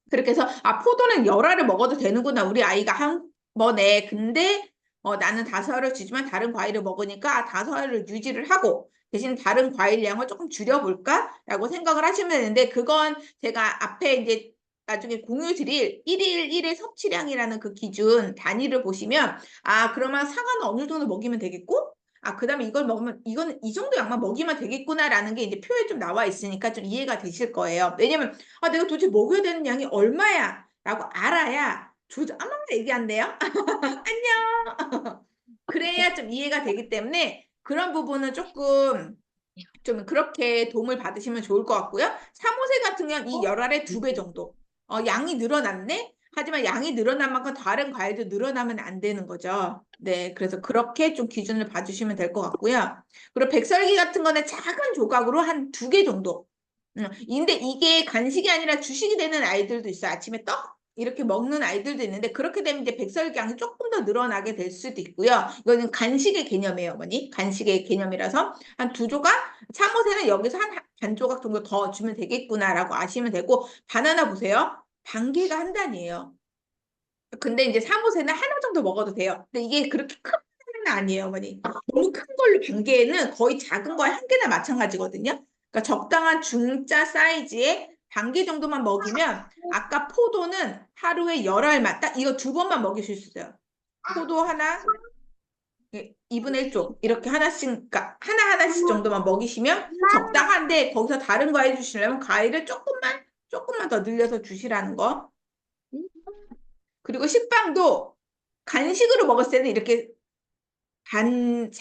그렇게 해서 포도는 10알을 먹어도 되는구나 우리 아이가 한 번에. 근데 나는 다서야를 주지만 다른 과일을 먹으니까 다서야를 유지를 하고 대신 다른 과일량을 조금 줄여볼까라고 생각을 하시면 되는데 그건 제가 앞에 이제 나중에 공유 드릴 1일 1의 섭취량이라는 그 기준 단위를 보시면 그러면 사과는 어느 정도 먹이면 되겠고 그다음에 이걸 먹으면 이거는 이 정도 양만 먹이면 되겠구나라는 게 이제 표에 좀 나와 있으니까 좀 이해가 되실 거예요. 왜냐면 내가 도대체 먹여야 되는 양이 얼마야? 라고 알아야 얘기한대요. 안녕. 그래야 좀 이해가 되기 때문에 그런 부분은 조금 좀 그렇게 도움을 받으시면 좋을 것 같고요. 사모세 같은 경우는 이 열알의 2배 정도. 양이 늘어났네? 하지만 양이 늘어난 만큼 다른 과일도 늘어나면 안 되는 거죠. 네, 그래서 그렇게 좀 기준을 봐주시면 될 것 같고요. 그리고 백설기 같은 거는 작은 조각으로 한 2개 정도. 근데 이게 간식이 아니라 주식이 되는 아이들도 있어요. 아침에 떡 이렇게 먹는 아이들도 있는데 그렇게 되면 이제 백설기량이 조금 더 늘어나게 될 수도 있고요. 이거는 간식의 개념이에요, 어머니. 간식의 개념이라서 한 2조각, 참모세는 여기서 한 반 조각 정도 더 주면 되겠구나라고 아시면 되고 바나나 보세요. 반 개가 한 단이에요. 근데 이제 사모세는 하나 정도 먹어도 돼요. 근데 이게 그렇게 큰 바나나 아니에요, 어머니. 너무 큰 걸로 반 개는 거의 작은 거에 한 개나 마찬가지거든요. 그러니까 적당한 중짜 사이즈의 반 개 정도만 먹이면 아까 포도는 하루에 10알만 딱 이거 2번만 먹이실 수 있어요. 포도 하나, 2분의 1쪽 이렇게 하나씩 그러니까 하나씩 정도만 먹이시면 적당한데 거기서 다른 과일 주시려면 과일을 조금만 더 늘려서 주시라는 거. 그리고 식빵도 간식으로 먹었을 때는 이렇게 4분의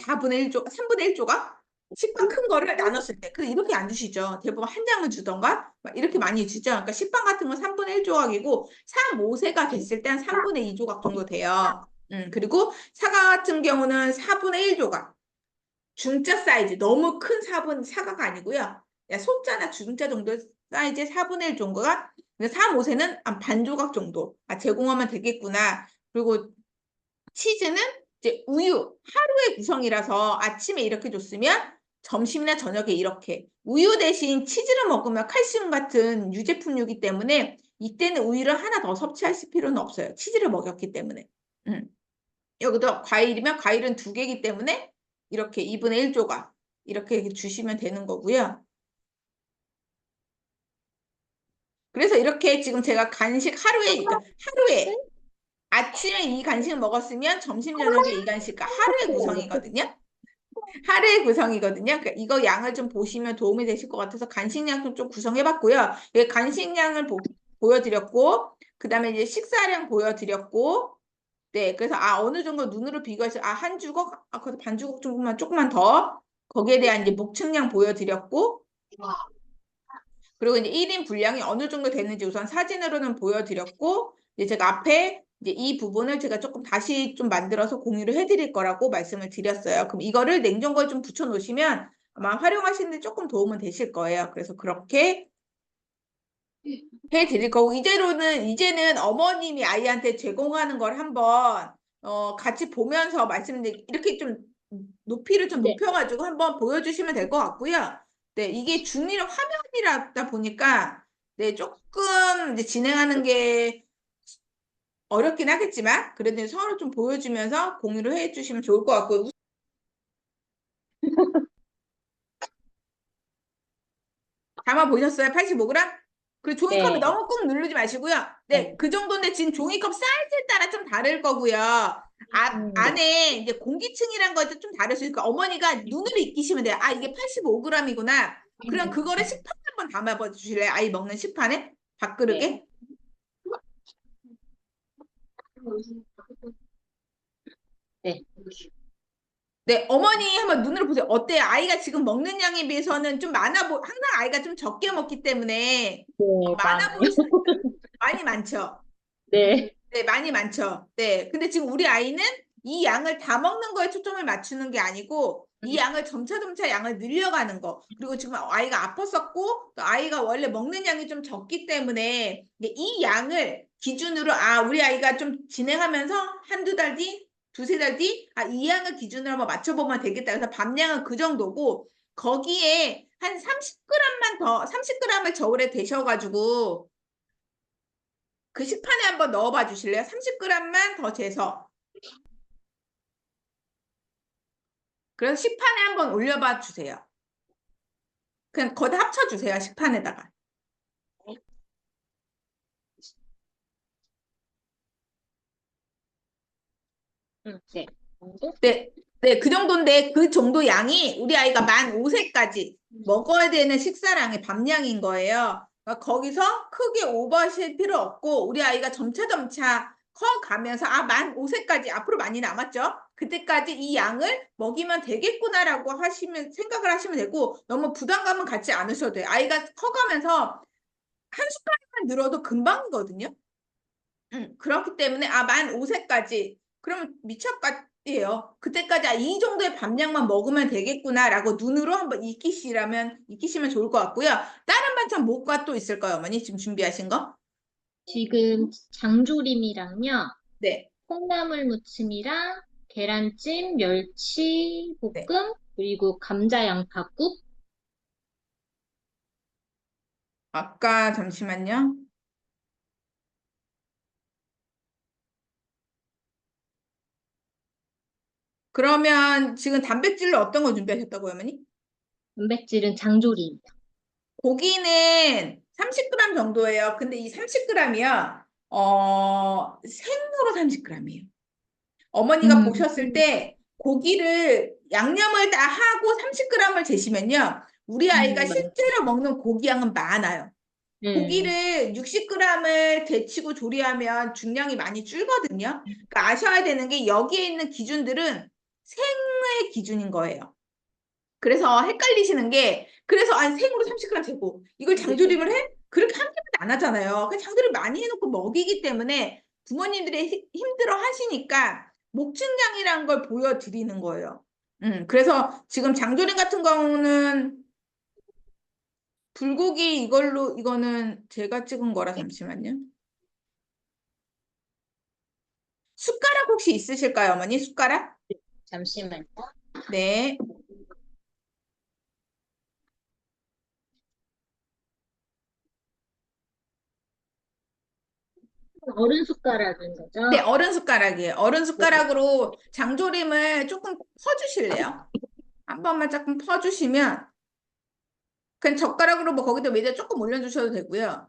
1조각, 3분의 1조각? 식빵 큰 거를 나눴을 때. 그래서 이렇게 안 주시죠. 대부분 한 장을 주던가, 이렇게 많이 주죠. 그러니까 식빵 같은 건 3분의 1조각이고, 3, 5세가 됐을 때 한 3분의 2조각 정도 돼요. 그리고 사과 같은 경우는 4분의 1조각. 중짜 사이즈. 너무 큰 사과가 아니고요. 소자나 중자 정도 사이즈의 4분의 1 정도가 3, 5세는 한 반 조각 정도. 제공하면 되겠구나. 그리고 치즈는 이제 우유 하루의 구성이라서 아침에 이렇게 줬으면 점심이나 저녁에 이렇게 우유 대신 치즈를 먹으면 칼슘 같은 유제품이기 때문에 이때는 우유를 하나 더 섭취하실 필요는 없어요. 치즈를 먹였기 때문에. 여기도 과일이면 과일은 2개이기 때문에 이렇게 2분의 1조각 이렇게 주시면 되는 거고요. 그래서 이렇게 지금 제가 간식 그러니까 하루에 아침에 이 간식을 먹었으면 점심 저녁에 이 간식 하루의 구성이거든요. 하루의 구성이거든요. 그러니까 이거 양을 좀 보시면 도움이 되실 것 같아서 간식량 좀 구성해봤고요. 간식량을 보여드렸고, 그 다음에 이제 식사량 보여드렸고, 네, 그래서 어느 정도 눈으로 비교해서 한 주걱, 그래서 반 주걱 정도만 조금만 더 거기에 대한 이제 목층량 보여드렸고, 그리고 이제 1인 분량이 어느 정도 되는지 우선 사진으로는 보여드렸고, 이제 제가 앞에 이제 이 부분을 제가 조금 다시 좀 만들어서 공유를 해드릴 거라고 말씀을 드렸어요. 그럼 이거를 냉장고에 좀 붙여 놓으시면 아마 활용하시는데 조금 도움은 되실 거예요. 그래서 그렇게 해드릴 거고, 이제는 어머님이 아이한테 제공하는 걸 한번, 같이 보면서 이렇게 좀 높이를 좀 네. 높여가지고 한번 보여주시면 될 것 같고요. 네, 이게 중립 화면이라다 보니까, 네, 조금 이제 진행하는 게 어렵긴 하겠지만, 그래도 서로 좀 보여주면서 공유를 해주시면 좋을 것 같고요. 담아 보셨어요? 85g? 그 종이컵에 네. 너무 꾹 누르지 마시고요. 네. 네, 그 정도인데 지금 종이컵 사이즈에 따라 좀 다를 거고요. 네. 안에 이제 공기층이란 것도 좀 다를 수 있으니까 어머니가 눈으로 익히시면 돼요. 이게 85g이구나. 그럼 그거를 식판에 한번 담아봐 주실래요? 아이 먹는 식판에? 네. 밥그릇에? 네. 네, 어머니 한번 눈으로 보세요. 어때요? 아이가 지금 먹는 양에 비해서는 좀 항상 아이가 좀 적게 먹기 때문에 네, 많아 많아요. 보일 수, 많이 많죠? 네. 네, 많이 많죠. 네. 근데 지금 우리 아이는 이 양을 다 먹는 거에 초점을 맞추는 게 아니고 이 양을 점차 양을 늘려가는 거. 그리고 지금 아이가 아팠었고 또 아이가 원래 먹는 양이 좀 적기 때문에 이 양을 기준으로 우리 아이가 좀 진행하면서 한두 달 뒤, 두세 달 뒤, 이 양을 기준으로 한번 맞춰보면 되겠다. 그래서 밥량은 그 정도고 거기에 한 30g을 저울에 대셔가지고 그 식판에 한번 넣어봐 주실래요? 30g만 더 재서. 그래서 식판에 한번 올려봐 주세요. 그냥 거기다 합쳐주세요. 식판에다가. 네. 정도? 네, 네, 그 정도인데 그 정도 양이 우리 아이가 만 5세까지 먹어야 되는 식사량의 밥량인 거예요. 그러니까 거기서 크게 오버하실 필요 없고 우리 아이가 점차 커가면서 만 5세까지 앞으로 많이 남았죠. 그때까지 이 양을 먹이면 되겠구나라고 하시면 생각을 하시면 되고 너무 부담감은 갖지 않으셔도 돼요. 아이가 커가면서 한 숟가락만 늘어도 금방이거든요. 그렇기 때문에 만 5세까지 그러면 미쳤겠예요. 그때까지 이 정도의 밥량만 먹으면 되겠구나라고 눈으로 한번 익히시면 좋을 것 같고요. 다른 반찬 뭐가 또 있을까요, 어머니? 지금 준비하신 거? 지금 장조림이랑요, 네, 콩나물 무침이랑 계란찜, 멸치 네. 볶음, 그리고 감자 양파국. 아까 잠시만요. 그러면 지금 단백질로 어떤 거 준비하셨다고요, 어머니? 단백질은 장조림. 고기는 30g 정도예요. 근데 이 30g이요. 생으로 30g이에요. 어머니가 음, 보셨을 때 고기를 양념을 다 하고 30g을 재시면요. 우리 아이가 맞아요. 실제로 먹는 고기 양은 많아요. 음, 고기를 60g을 데치고 조리하면 중량이 많이 줄거든요. 그러니까 아셔야 되는 게 여기에 있는 기준들은 생의 기준인 거예요. 그래서 헷갈리시는 게 그래서 생으로 30g 재고 이걸 장조림을 해? 그렇게 한 개만 안 하잖아요. 그 장조림 많이 해놓고 먹이기 때문에 부모님들이 힘들어 하시니까 목증량이라는 걸 보여드리는 거예요. 그래서 지금 장조림 같은 경우는 불고기 이거는 제가 찍은 거라 잠시만요. 숟가락 혹시 있으실까요, 어머니? 숟가락? 잠시만요. 네. 어른 숟가락인 거죠? 네, 어른 숟가락이에요. 어른 네. 숟가락으로 장조림을 조금 퍼주실래요? 한 번만 조금 퍼주시면 그냥 젓가락으로 뭐 거기다 매대 조금 올려주셔도 되고요.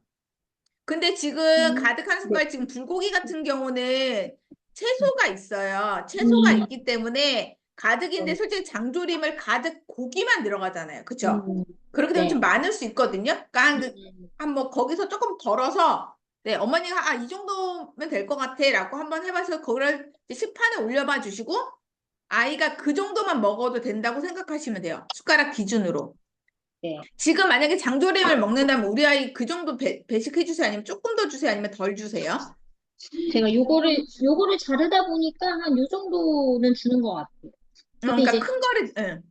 근데 지금 가득한 네. 숟갈 지금 불고기 같은 경우는 채소가 있어요. 채소가 음, 있기 때문에 가득인데 네. 솔직히 장조림을 가득 고기만 들어가잖아요. 그쵸? 음, 그렇게 되면 좀 네. 많을 수 있거든요. 그러니까 음, 한뭐 거기서 조금 덜어서 네, 어머니가 이 정도면 될 것 같아 라고 한번 해봐서 그걸 이제 식판에 올려봐 주시고 아이가 그 정도만 먹어도 된다고 생각하시면 돼요. 숟가락 기준으로. 네. 지금 만약에 장조림을 먹는다면 우리 아이 그 정도 배식해 주세요? 아니면 조금 더 주세요? 아니면 덜 주세요? 제가 요거를 자르다 보니까 한 요 정도는 주는 것 같아요. 근데 그러니까 이제, 큰 거를, 응.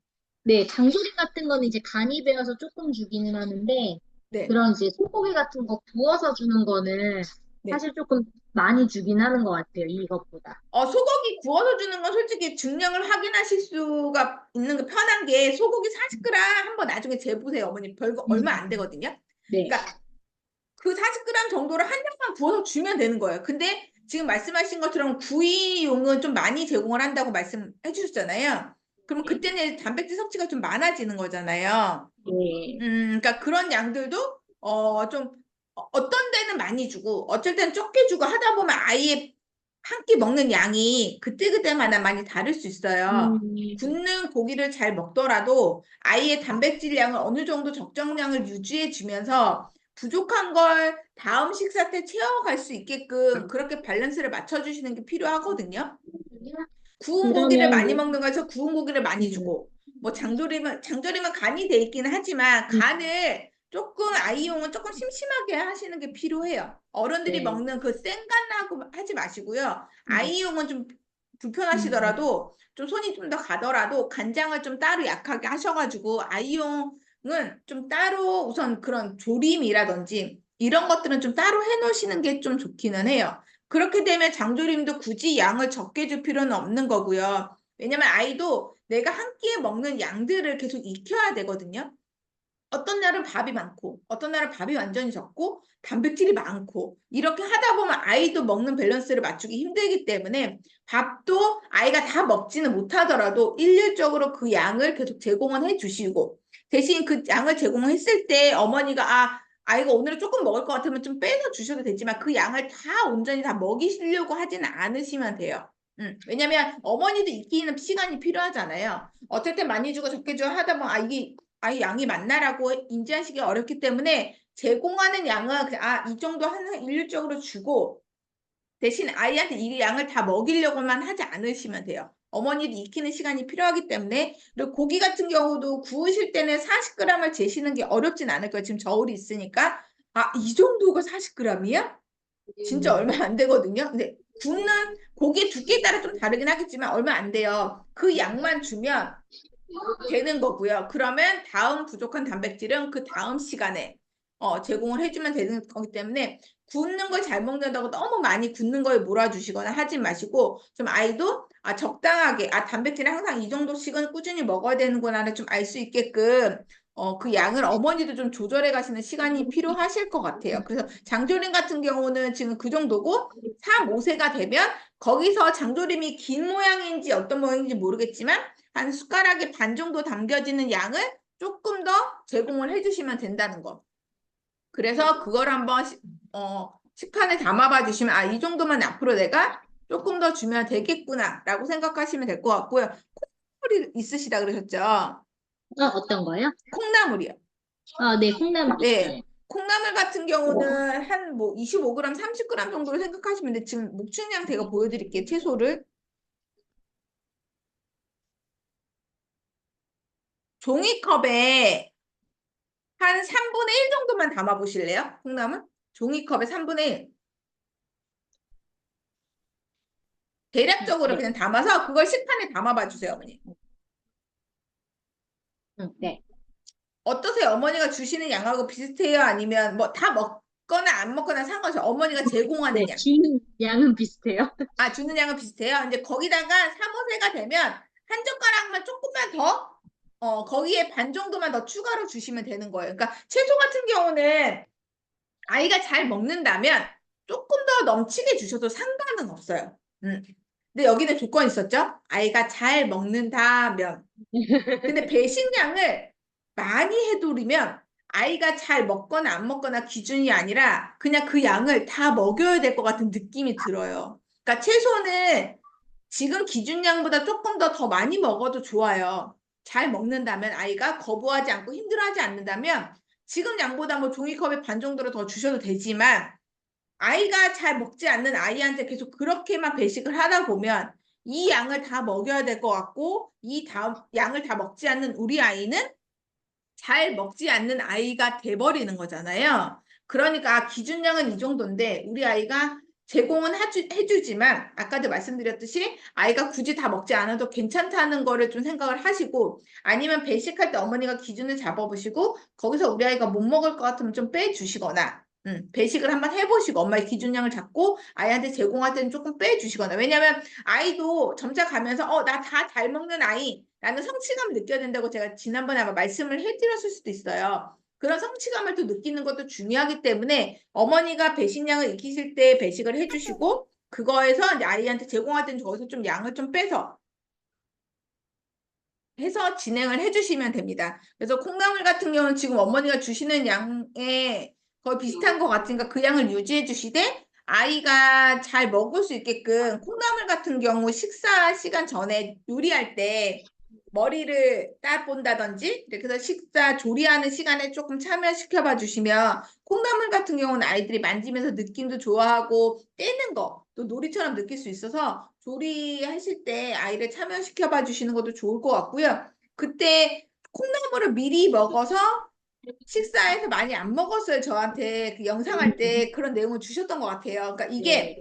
네, 장조림 같은 거는 이제 간이 배어서 조금 주기는 하는데, 네, 그런 이제 소고기 같은 거 구워서 주는 거는 네. 사실 조금 많이 주긴 하는 것 같아요, 이것보다. 소고기 구워서 주는 건 솔직히 중량을 확인하실 수가 있는 게 편한 게 소고기 40g 한번 나중에 재보세요, 어머니. 별거 얼마 안 음, 되거든요. 네. 그러니까 그 40g 정도를 한 장만 구워서 주면 되는 거예요. 근데 지금 말씀하신 것처럼 구이용은 좀 많이 제공을 한다고 말씀해 주셨잖아요. 그럼 네. 그때는 단백질 섭취가 좀 많아지는 거잖아요. 네. 그러니까 그런 양들도 좀 어떤 데는 많이 주고 어쩔 때는 적게 주고 하다 보면 아이의 한 끼 먹는 양이 그때그때마다 많이 다를 수 있어요. 음, 굽는 고기를 잘 먹더라도 아이의 단백질량을 어느 정도 적정량을 유지해 주면서 부족한 걸 다음 식사 때 채워갈 수 있게끔 그렇게 밸런스를 맞춰주시는 게 필요하거든요. 구운 고기를 그러면 많이 뭐, 먹는 거에서 구운 고기를 많이 음, 주고 뭐 장조림은 간이 돼 있기는 하지만 음, 간을 조금 아이용은 조금 심심하게 하시는 게 필요해요. 어른들이 네. 먹는 그 생간하고 하지 마시고요. 음, 아이용은 좀 음, 불편하시더라도 좀 손이 좀 더 가더라도 간장을 좀 따로 약하게 하셔가지고 아이용은 좀 따로 우선 그런 조림이라든지 이런 것들은 좀 따로 해놓으시는 게 좀 좋기는 해요. 그렇게 되면 장조림도 굳이 양을 적게 줄 필요는 없는 거고요. 왜냐면 아이도 내가 한 끼에 먹는 양들을 계속 익혀야 되거든요. 어떤 날은 밥이 많고, 어떤 날은 밥이 완전히 적고, 단백질이 많고, 이렇게 하다 보면 아이도 먹는 밸런스를 맞추기 힘들기 때문에 밥도 아이가 다 먹지는 못하더라도 일률적으로 그 양을 계속 제공은 해주시고, 대신 그 양을 제공했을 때 어머니가, 아이가 오늘은 조금 먹을 것 같으면 좀 빼서 주셔도 되지만 그 양을 다 온전히 다 먹이시려고 하지는 않으시면 돼요. 왜냐면 어머니도 익히는 시간이 필요하잖아요. 어떨 때 많이 주고 적게 주고 하다 보면 이게 아이 양이 맞나라고 인지하시기 어렵기 때문에 제공하는 양은 그냥 이 정도 항상 일률적으로 주고 대신 아이한테 이 양을 다 먹이려고만 하지 않으시면 돼요. 어머니도 익히는 시간이 필요하기 때문에 그리고 고기 같은 경우도 구우실 때는 40g을 재시는 게 어렵진 않을 거예요. 지금 저울이 있으니까 이 정도가 40g이야? 진짜 얼마 안 되거든요. 근데 굽는 고기 두께에 따라 좀 다르긴 하겠지만 얼마 안 돼요. 그 양만 주면 되는 거고요. 그러면 다음 부족한 단백질은 그 다음 시간에 제공을 해주면 되는 거기 때문에 굽는 걸 잘 먹는다고 너무 많이 굽는 거에 몰아주시거나 하지 마시고 좀 아이도 적당하게 단백질을 항상 이 정도씩은 꾸준히 먹어야 되는구나를 좀 알 수 있게끔 그 양을 어머니도 좀 조절해 가시는 시간이 필요하실 것 같아요. 그래서 장조림 같은 경우는 지금 그 정도고 3, 5세가 되면 거기서 장조림이 긴 모양인지 어떤 모양인지 모르겠지만 한 숟가락에 반 정도 담겨지는 양을 조금 더 제공을 해주시면 된다는 거. 그래서 그걸 한번 식판에 담아봐 주시면 이 정도만 앞으로 내가 조금 더 주면 되겠구나 라고 생각하시면 될 것 같고요. 콩나물이 있으시다 그러셨죠? 어떤 거요? 콩나물이요. 네, 콩나물 있어요. 네. 콩나물 같은 경우는 한 뭐 25g, 30g 정도로 생각하시면 돼. 지금 목축량 제가 보여드릴게요. 채소를. 종이컵에 한 3분의 1 정도만 담아 보실래요? 콩나물? 종이컵에 3분의 1. 대략적으로 네. 그냥 담아서 그걸 식판에 담아봐 주세요, 어머니. 네. 어떠세요? 어머니가 주시는 양하고 비슷해요? 아니면 뭐 다 먹거나 안 먹거나 상관없어요. 어머니가 제공하는 네, 양. 주는 양은 비슷해요. 주는 양은 비슷해요. 이제 거기다가 3, 5세가 되면 한 젓가락만 조금만 더, 거기에 반 정도만 더 추가로 주시면 되는 거예요. 그러니까 채소 같은 경우는 아이가 잘 먹는다면 조금 더 넘치게 주셔도 상관은 없어요. 근데 여기는 조건이 있었죠? 아이가 잘 먹는다면. 근데 배식량을 많이 해두리면 아이가 잘 먹거나 안 먹거나 기준이 아니라 그냥 그 양을 다 먹여야 될 것 같은 느낌이 들어요. 그러니까 채소는 지금 기준량보다 조금 더 많이 먹어도 좋아요. 잘 먹는다면 아이가 거부하지 않고 힘들어하지 않는다면 지금 양보다 뭐 종이컵에 반 정도로 더 주셔도 되지만 아이가 잘 먹지 않는 아이한테 계속 그렇게만 배식을 하다 보면 이 양을 다 먹여야 될 것 같고 이 다음 양을 다 먹지 않는 우리 아이는 잘 먹지 않는 아이가 돼버리는 거잖아요. 그러니까 기준량은 이 정도인데 우리 아이가 제공은 해주지만 아까도 말씀드렸듯이 아이가 굳이 다 먹지 않아도 괜찮다는 거를 좀 생각을 하시고 아니면 배식할 때 어머니가 기준을 잡아보시고 거기서 우리 아이가 못 먹을 것 같으면 좀 빼주시거나 배식을 한번 해보시고 엄마의 기준량을 잡고 아이한테 제공할 때는 조금 빼주시거나 왜냐면 아이도 점차 가면서 나 다 잘 먹는 아이 라는 성취감을 느껴야 된다고 제가 지난번에 아마 말씀을 해드렸을 수도 있어요. 그런 성취감을 또 느끼는 것도 중요하기 때문에 어머니가 배식량을 익히실 때 배식을 해주시고 그거에서 이제 아이한테 제공할 때는 거기서 좀 양을 좀 빼서 해서 진행을 해주시면 됩니다. 그래서 콩나물 같은 경우는 지금 어머니가 주시는 양에 거의 비슷한 것 같으니까 그 양을 유지해 주시되 아이가 잘 먹을 수 있게끔 콩나물 같은 경우 식사 시간 전에 요리할 때 머리를 따본다든지 그래서 식사 조리하는 시간에 조금 참여시켜 봐 주시면 콩나물 같은 경우는 아이들이 만지면서 느낌도 좋아하고 떼는 거 또 놀이처럼 느낄 수 있어서 조리하실 때 아이를 참여시켜 봐 주시는 것도 좋을 것 같고요. 그때 콩나물을 미리 먹어서 식사에서 많이 안 먹었어요. 저한테 그 영상할 때 그런 내용을 주셨던 것 같아요. 그러니까 이게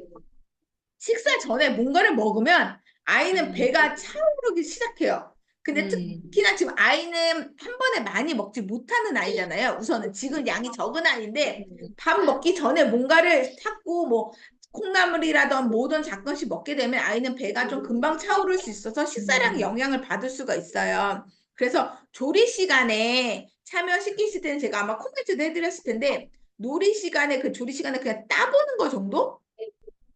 식사 전에 뭔가를 먹으면 아이는 배가 차오르기 시작해요. 근데 특히나 지금 아이는 한 번에 많이 먹지 못하는 아이잖아요. 우선은 지금 양이 적은 아이인데 밥 먹기 전에 뭔가를 찾고 뭐 콩나물이라던 뭐든 잠깐씩 먹게 되면 아이는 배가 좀 금방 차오를 수 있어서 식사량에 영향을 받을 수가 있어요. 그래서 조리 시간에 참여시키실 때는 제가 아마 코멘트도 해드렸을 텐데 놀이 시간에 그 조리 시간에 그냥 따보는 거 정도?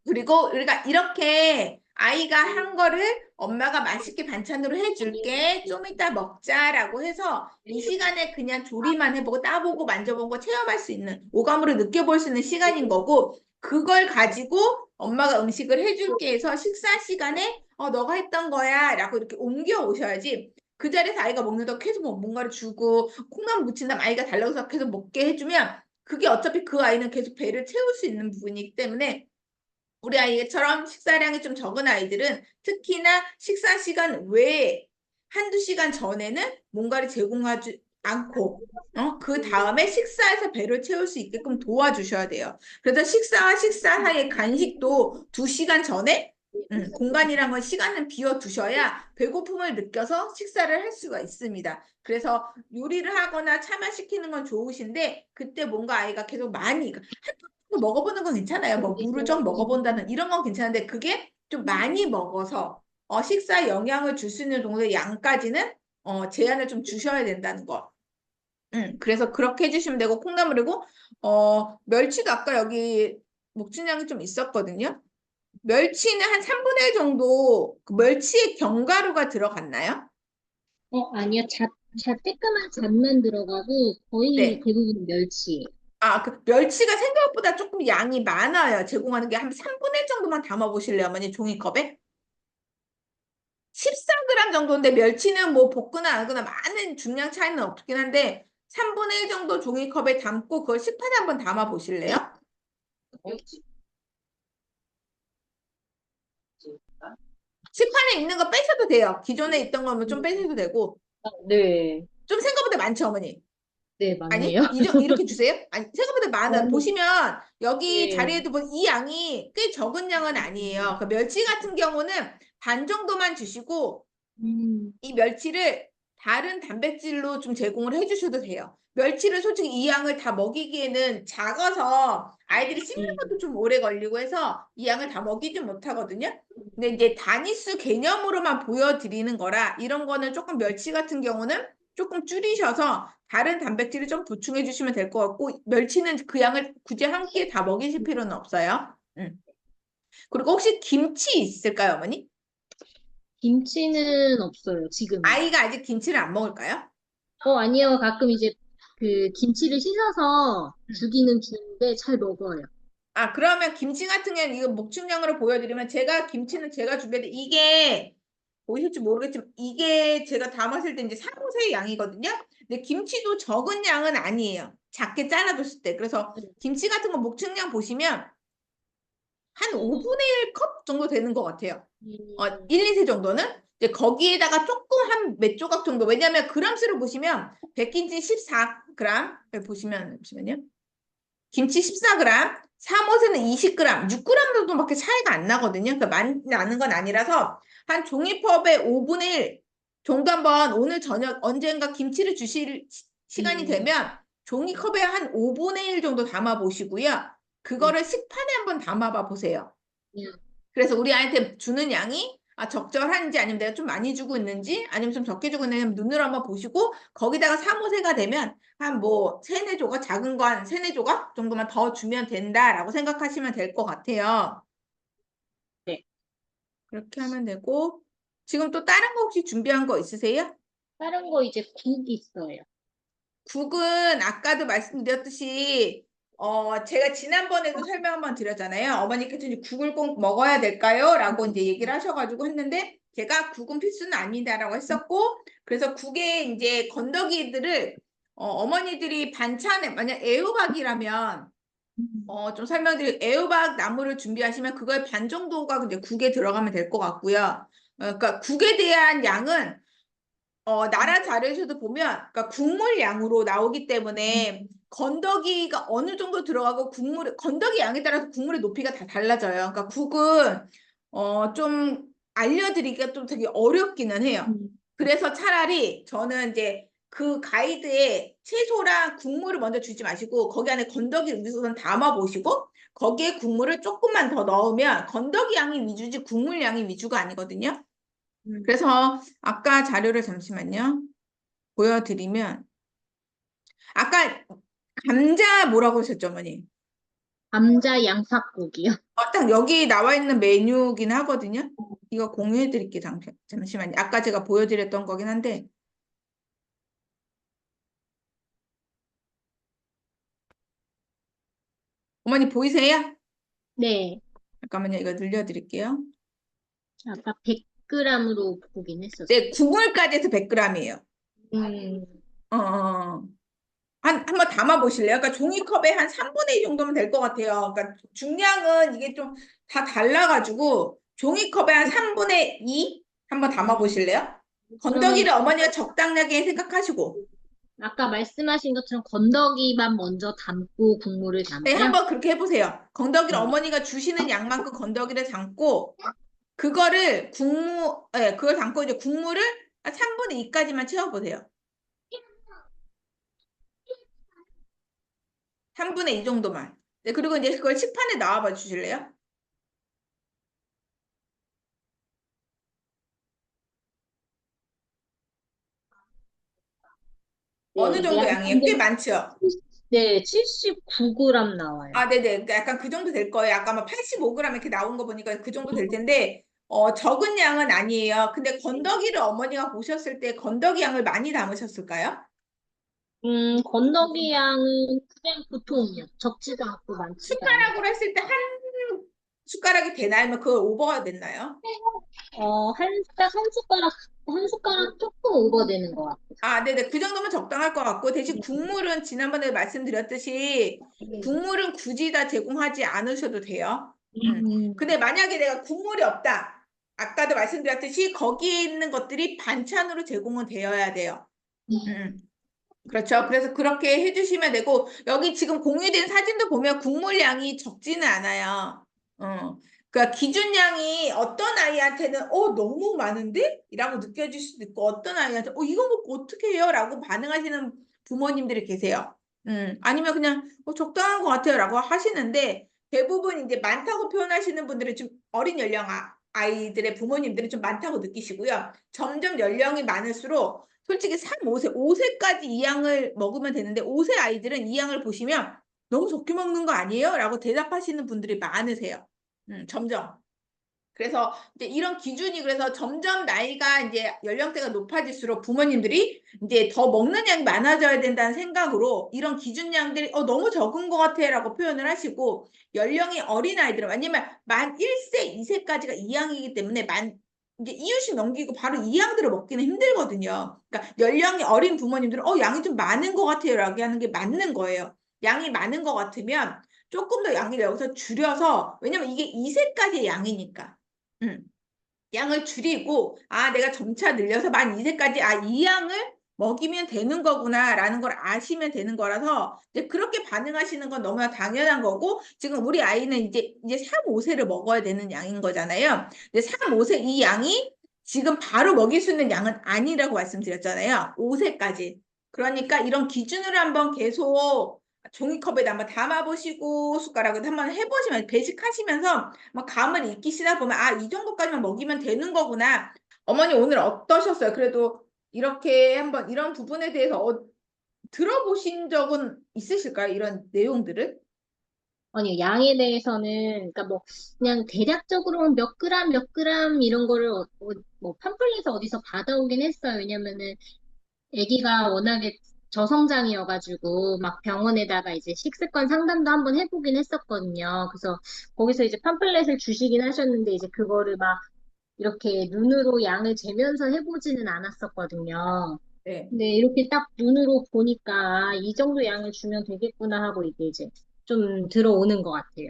그리고 우리가 이렇게 아이가 한 거를 엄마가 맛있게 반찬으로 해줄게. 좀 이따 먹자라고 해서 이 시간에 그냥 조리만 해보고 따보고 만져보고 체험할 수 있는 오감으로 느껴볼 수 있는 시간인 거고 그걸 가지고 엄마가 음식을 해줄게 해서 식사 시간에 너가 했던 거야 라고 이렇게 옮겨 오셔야지 그 자리에서 아이가 먹는다고 계속 뭔가를 주고 콩나물 무친다면 아이가 달라고 계속 먹게 해주면 그게 어차피 그 아이는 계속 배를 채울 수 있는 부분이기 때문에 우리 아이처럼 식사량이 좀 적은 아이들은 특히나 식사 시간 외에 한두 시간 전에는 뭔가를 제공하지 않고 그 다음에 식사에서 배를 채울 수 있게끔 도와주셔야 돼요. 그래서 식사와 식사 사이에 간식도 2시간 전에 공간이란 건 시간은 비워두셔야 배고픔을 느껴서 식사를 할 수가 있습니다. 그래서 요리를 하거나 참여시키는 건 좋으신데 그때 뭔가 아이가 계속 많이 먹어보는 건 괜찮아요. 뭐 물을 좀 먹어본다는 이런 건 괜찮은데 그게 좀 많이 먹어서 식사에 영향을 줄 수 있는 정도의 양까지는 제한을 좀 주셔야 된다는 거. 그래서 그렇게 해주시면 되고 콩나물이고 멸치도 아까 여기 목준양이 좀 있었거든요. 멸치는 한 3분의 1 정도 그 멸치의 견과류가 들어갔나요? 아니요. 쬐끄만 잣만 들어가고 거의 네. 대부분 멸치예요. 그 멸치가 생각보다 조금 양이 많아요. 제공하는 게 한 3분의 1 정도만 담아보실래요, 어머니 종이컵에? 14g 정도인데 멸치는 뭐 볶거나 안 하거나 많은 중량 차이는 없긴 한데 3분의 1 정도 종이컵에 담고 그걸 식판에 한번 담아 보실래요? 식판에 있는 거 빼셔도 돼요. 기존에 있던 거면 좀 빼셔도 되고 네. 좀 생각보다 많죠, 어머니? 네, 아니, 맞네요. 이렇게 주세요? 아니, 생각보다 많아요. 보시면 여기 네. 자리에도 보면 이 양이 꽤 적은 양은 아니에요. 그 멸치 같은 경우는 반 정도만 주시고 음, 이 멸치를 다른 단백질로 좀 제공을 해주셔도 돼요. 멸치를 솔직히 이 양을 다 먹이기에는 작아서 아이들이 씹는 것도 좀 오래 걸리고 해서 이 양을 다 먹이지 못하거든요. 근데 이제 단위수 개념으로만 보여드리는 거라 이런 거는 조금 멸치 같은 경우는 조금 줄이셔서 다른 단백질을 좀 보충해 주시면 될 것 같고 멸치는 그 양을 굳이 한 끼에 다 먹이실 필요는 없어요. 그리고 혹시 김치 있을까요, 어머니? 김치는 없어요, 지금은. 아이가 아직 김치를 안 먹을까요? 아니요. 가끔 이제 그 김치를 씻어서 음. 주기는 주는데 잘 먹어요. 그러면 김치 같은 경우는 이거 목축량으로 보여드리면 제가 김치는 제가 준비했는데 이게 보이실지 모르겠지만 이게 제가 담았을 때 이제 3호세의 양이거든요. 근데 김치도 적은 양은 아니에요. 작게 잘라뒀을 때. 그래서 김치 같은 거 목축량 보시면 한 5분의 1 컵 정도 되는 것 같아요. 1, 2세 정도는. 이제 거기에다가 조금 한 몇 조각 정도. 왜냐면 그람수를 보시면 백김치 14g 보시면 잠시만요. 김치 14g, 사모세는 20g, 6g 정도밖에 차이가 안 나거든요. 그러니까 많이 나는 건 아니라서 한 종이컵의 5분의 1 정도 한번 오늘 저녁 언젠가 김치를 주실 시간이 되면 종이컵에 한 5분의 1 정도 담아 보시고요. 그거를 식판에 한번 담아봐 보세요. 그래서 우리 아이한테 주는 양이 적절한지 아니면 내가 좀 많이 주고 있는지 아니면 좀 적게 주고 있는지 눈으로 한번 보시고 거기다가 3호세가 되면 한 뭐 세네 조각 작은 거 한 세네 조각 정도만 더 주면 된다라고 생각하시면 될 것 같아요. 네. 그렇게 하면 되고 지금 또 다른 거 혹시 준비한 거 있으세요? 다른 거 이제 국 있어요. 국은 아까도 말씀드렸듯이 제가 지난번에도 설명 한번 드렸잖아요. 어머니께서 이제 국을 꼭 먹어야 될까요? 라고 이제 얘기를 하셔가지고 했는데 제가 국은 필수는 아니다라고 했었고 그래서 국에 이제 건더기들을 어머니들이 반찬에 만약 애호박이라면 좀 설명드릴 애호박 나물을 준비하시면 그거의 반 정도가 이제 국에 들어가면 될 것 같고요. 그러니까 국에 대한 양은 나라 자료에서도 보면, 그러니까 국물 양으로 나오기 때문에 건더기가 어느 정도 들어가고 건더기 양에 따라서 국물의 높이가 다 달라져요. 그러니까 국은 좀 알려드리기가 좀 되게 어렵기는 해요. 그래서 차라리 저는 이제 그 가이드에 채소랑 국물을 먼저 주지 마시고 거기 안에 건더기를 우선 담아 보시고 거기에 국물을 조금만 더 넣으면 건더기 양이 위주지 국물 양이 위주가 아니거든요. 그래서 아까 자료를 잠시만요. 보여드리면 아까 감자 뭐라고 하셨죠, 어머니? 감자 양파국이요. 딱 여기 나와 있는 메뉴긴 하거든요. 이거 공유해 드릴게요. 잠시만요. 아까 제가 보여드렸던 거긴 한데. 어머니 보이세요? 네. 잠깐만요. 이거 늘려드릴게요. 아까 100g으로 보긴 네, 했었어요. 국물까지 해서 100g이에요. 음, 한번 담아 보실래요? 그러니까 종이컵에 한 3분의 2 정도면 될 것 같아요. 그러니까 중량은 이게 좀 다 달라가지고 종이컵에 한 3분의 2 한번 담아 음. 보실래요? 그러면 건더기를 어머니가 적당하게 생각하시고. 아까 말씀하신 것처럼 건더기만 먼저 담고 국물을 네, 담아요? 한번 그렇게 해보세요. 건더기를 음. 어머니가 주시는 양만큼 건더기를 담고, 그거를 그걸 담고 이제 국물을 3분의 2까지만 채워보세요. 3분의 2 정도만. 네, 그리고 이제 그걸 식판에 나와봐 주실래요? 어느 네, 정도 양이 양이에요? 꽤 근데 많죠? 네, 79g 나와요. 네네. 그러니까 약간 그 정도 될 거예요. 아까 뭐 85g 이렇게 나온 거 보니까 그 정도 될 텐데, 적은 양은 아니에요. 근데 건더기를 어머니가 보셨을 때 건더기 양을 많이 담으셨을까요? 건더기 양은 그냥 보통이요. 적지도 않고 많지도 않아요. 숟가락으로 했을 때 한 숟가락이 되나요? 아니면 그걸 오버가 됐나요? 딱 한 숟가락 조금 오버되는 것 같아요. 네네. 그 정도면 적당할 것 같고, 대신 국물은 지난번에 말씀드렸듯이 국물은 굳이 다 제공하지 않으셔도 돼요. 음, 근데 만약에 내가 국물이 없다. 아까도 말씀드렸듯이 거기에 있는 것들이 반찬으로 제공은 되어야 돼요. 음. 그렇죠. 그래서 그렇게 해주시면 되고, 여기 지금 공유된 사진도 보면 국물 양이 적지는 않아요. 그러니까 기준량이 어떤 아이한테는, 너무 많은데? 라고 느껴질 수도 있고, 어떤 아이한테, 이거 먹고 어떻게 해요? 라고 반응하시는 부모님들이 계세요. 아니면 그냥, 적당한 것 같아요. 라고 하시는데, 대부분 이제 많다고 표현하시는 분들은 좀 어린 연령 아이들의 부모님들이 좀 많다고 느끼시고요. 점점 연령이 많을수록 솔직히 3, 5세, 5세까지 이 양을 먹으면 되는데 5세 아이들은 이 양을 보시면 너무 적게 먹는 거 아니에요? 라고 대답하시는 분들이 많으세요. 점점. 그래서 이제 이런 기준이 그래서 점점 나이가 이제 연령대가 높아질수록 부모님들이 이제 더 먹는 양이 많아져야 된다는 생각으로 이런 기준량들이 너무 적은 것 같아라고 표현을 하시고 연령이 어린 아이들은 왜냐면 만 1세, 2세까지가 이 양이기 때문에 이제 이유식 넘기고 바로 이 양들을 먹기는 힘들거든요. 그러니까 연령이 어린 부모님들은 양이 좀 많은 것 같아요라고 하는 게 맞는 거예요. 양이 많은 것 같으면 조금 더 양을 여기서 줄여서 왜냐면 이게 2세까지의 양이니까. 음. 양을 줄이고 내가 점차 늘려서 만 2세까지 이 양을 먹이면 되는 거구나라는 걸 아시면 되는 거라서 이제 그렇게 반응하시는 건 너무나 당연한 거고 지금 우리 아이는 이제 3, 5세를 먹어야 되는 양인 거잖아요. 근데 3, 5세 이 양이 지금 바로 먹일 수 있는 양은 아니라고 말씀드렸잖아요. 5세까지. 그러니까 이런 기준을 한번 계속 종이컵에다 한번 담아보시고 숟가락을 한번 해보시면 배식하시면서 막 감을 익히시다 보면 이 정도까지만 먹이면 되는 거구나. 어머니 오늘 어떠셨어요? 그래도 이렇게 한번 이런 부분에 대해서 들어보신 적은 있으실까요? 이런 내용들을? 아니요, 양에 대해서는, 그러니까 뭐, 그냥 대략적으로 몇 그램 이런 거를 뭐, 팜플렛에 어디서 받아오긴 했어요. 왜냐면은, 아기가 워낙에 저성장이어가지고, 막 병원에다가 이제 식습관 상담도 한번 해보긴 했었거든요. 그래서 거기서 이제 팜플렛을 주시긴 하셨는데, 이제 그거를 막 이렇게 눈으로 양을 재면서 해보지는 않았었거든요. 네. 근데 이렇게 딱 눈으로 보니까 이 정도 양을 주면 되겠구나 하고 이게 이제 좀 들어오는 것 같아요.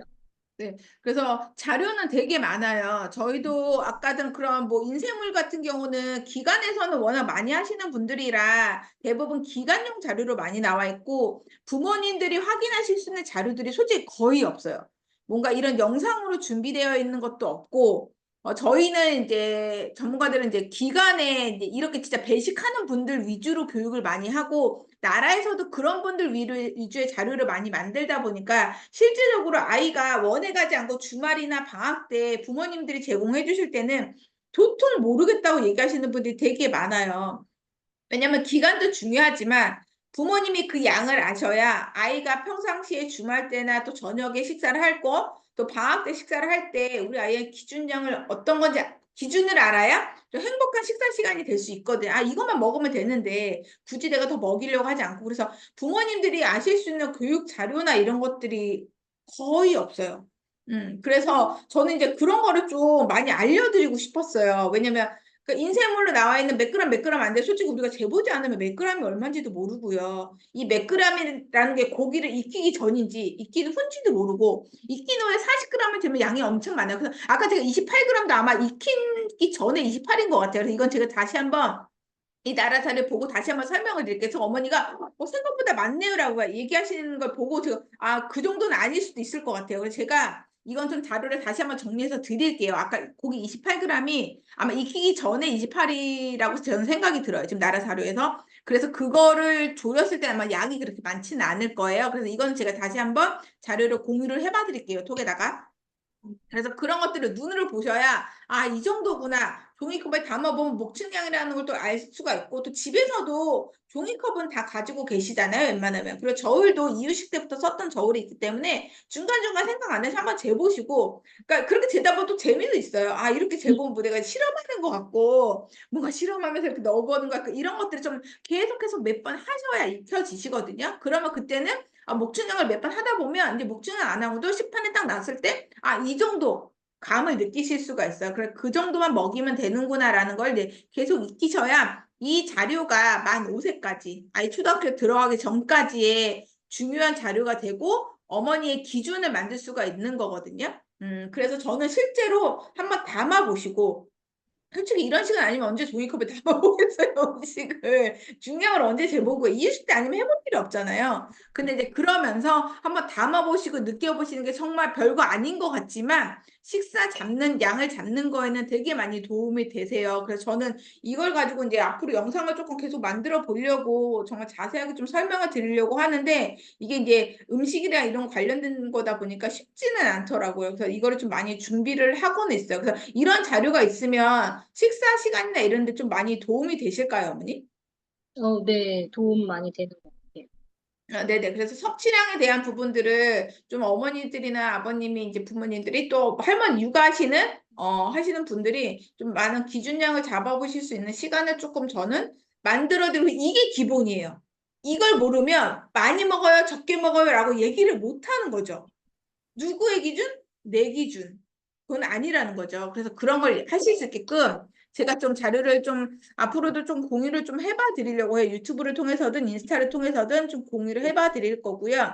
네. 그래서 자료는 되게 많아요. 저희도 아까든 그런 뭐 인쇄물 같은 경우는 기관에서는 워낙 많이 하시는 분들이라 대부분 기관용 자료로 많이 나와 있고 부모님들이 확인하실 수 있는 자료들이 솔직히 거의 없어요. 뭔가 이런 영상으로 준비되어 있는 것도 없고 저희는 이제 전문가들은 이제 기관에 이제 이렇게 진짜 배식하는 분들 위주로 교육을 많이 하고 나라에서도 그런 분들 위주의 자료를 많이 만들다 보니까 실질적으로 아이가 원에 가지 않고 주말이나 방학 때 부모님들이 제공해 주실 때는 도통 모르겠다고 얘기하시는 분들이 되게 많아요. 왜냐면 기간도 중요하지만 부모님이 그 양을 아셔야 아이가 평상시에 주말 때나 또 저녁에 식사를 할 거, 또 방학 때 식사를 할 때 우리 아이의 기준량을 어떤 건지 기준을 알아야 좀 행복한 식사 시간이 될 수 있거든. 아, 이것만 먹으면 되는데 굳이 내가 더 먹이려고 하지 않고. 그래서 부모님들이 아실 수 있는 교육 자료나 이런 것들이 거의 없어요. 그래서 저는 이제 그런 거를 좀 많이 알려드리고 싶었어요. 왜냐면 그 인쇄물로 나와 있는 몇 그램 안 돼. 솔직히 우리가 재보지 않으면 몇 그램이 얼마인지도 모르고요. 이 몇 그램이라는 게 고기를 익히기 전인지 익히는 후인지도 모르고 익힌 후에 40g이 되면 양이 엄청 많아요. 그래서 아까 제가 28g도 아마 익히기 전에 28인 것 같아요. 그래서 이건 제가 다시 한번 이 나라사를 보고 다시 한번 설명을 드릴게요. 그래서 어머니가 생각보다 많네요라고 얘기하시는 걸 보고 제가 그 정도는 아닐 수도 있을 것 같아요. 그래서 제가 이건 좀 자료를 다시 한번 정리해서 드릴게요. 아까 고기 28g이 아마 익히기 전에 28이라고 저는 생각이 들어요. 지금 나라 자료에서. 그래서 그거를 조였을 때 아마 양이 그렇게 많지는 않을 거예요. 그래서 이건 제가 다시 한번 자료를 공유를 해봐 드릴게요. 톡에다가. 그래서 그런 것들을 눈으로 보셔야 이 정도구나. 종이컵에 담아보면 목층량이라는 걸 또 알 수가 있고 또 집에서도 종이컵은 다 가지고 계시잖아요. 웬만하면. 그리고 저울도 이유식 때부터 썼던 저울이 있기 때문에 중간중간 생각 안 해서 한번 재보시고 그러니까 그렇게 재다 보면 또 재미도 있어요. 이렇게 재보면 뭐 내가 실험하는 것 같고 뭔가 실험하면서 이렇게 넣어보는 것 같고 이런 것들을 좀 계속해서 몇 번 하셔야 익혀지시거든요. 그러면 그때는 목줄형을 몇 번 하다 보면 이제 목줄형 안 하고도 시판에 딱 났을 때 이 정도 감을 느끼실 수가 있어요. 그래 그 정도만 먹이면 되는구나라는 걸 이제 계속 익히셔야 이 자료가 만 5세까지 아이 초등학교 들어가기 전까지의 중요한 자료가 되고 어머니의 기준을 만들 수가 있는 거거든요. 그래서 저는 실제로 한번 담아 보시고 솔직히 이런 시간 아니면 언제 종이컵에 담아보겠어요, 음식을. 중량을 언제 재보고, 이유식 때 아니면 해볼 필요 없잖아요. 근데 이제 그러면서 한번 담아보시고 느껴보시는 게 정말 별거 아닌 것 같지만, 식사 잡는, 양을 잡는 거에는 되게 많이 도움이 되세요. 그래서 저는 이걸 가지고 이제 앞으로 영상을 조금 계속 만들어 보려고 정말 자세하게 좀 설명을 드리려고 하는데, 이게 이제 음식이랑 이런 관련된 거다 보니까 쉽지는 않더라고요. 그래서 이거를 좀 많이 준비를 하고는 있어요. 그래서 이런 자료가 있으면 식사 시간이나 이런 데 좀 많이 도움이 되실까요, 어머니? 네, 도움 많이 되는 것 같아요. 네네. 그래서 섭취량에 대한 부분들을 좀 어머니들이나 아버님이 이제 부모님들이 또 할머니 육아하시는 하시는 분들이 좀 많은 기준량을 잡아보실 수 있는 시간을 조금 저는 만들어드리고 이게 기본이에요. 이걸 모르면 많이 먹어요, 적게 먹어요라고 얘기를 못 하는 거죠. 누구의 기준? 내 기준. 그건 아니라는 거죠. 그래서 그런 걸 하실 수 있게끔 제가 좀 자료를 좀 앞으로도 좀 공유를 좀 해봐 드리려고 해요. 유튜브를 통해서든 인스타를 통해서든 좀 공유를 해봐 드릴 거고요.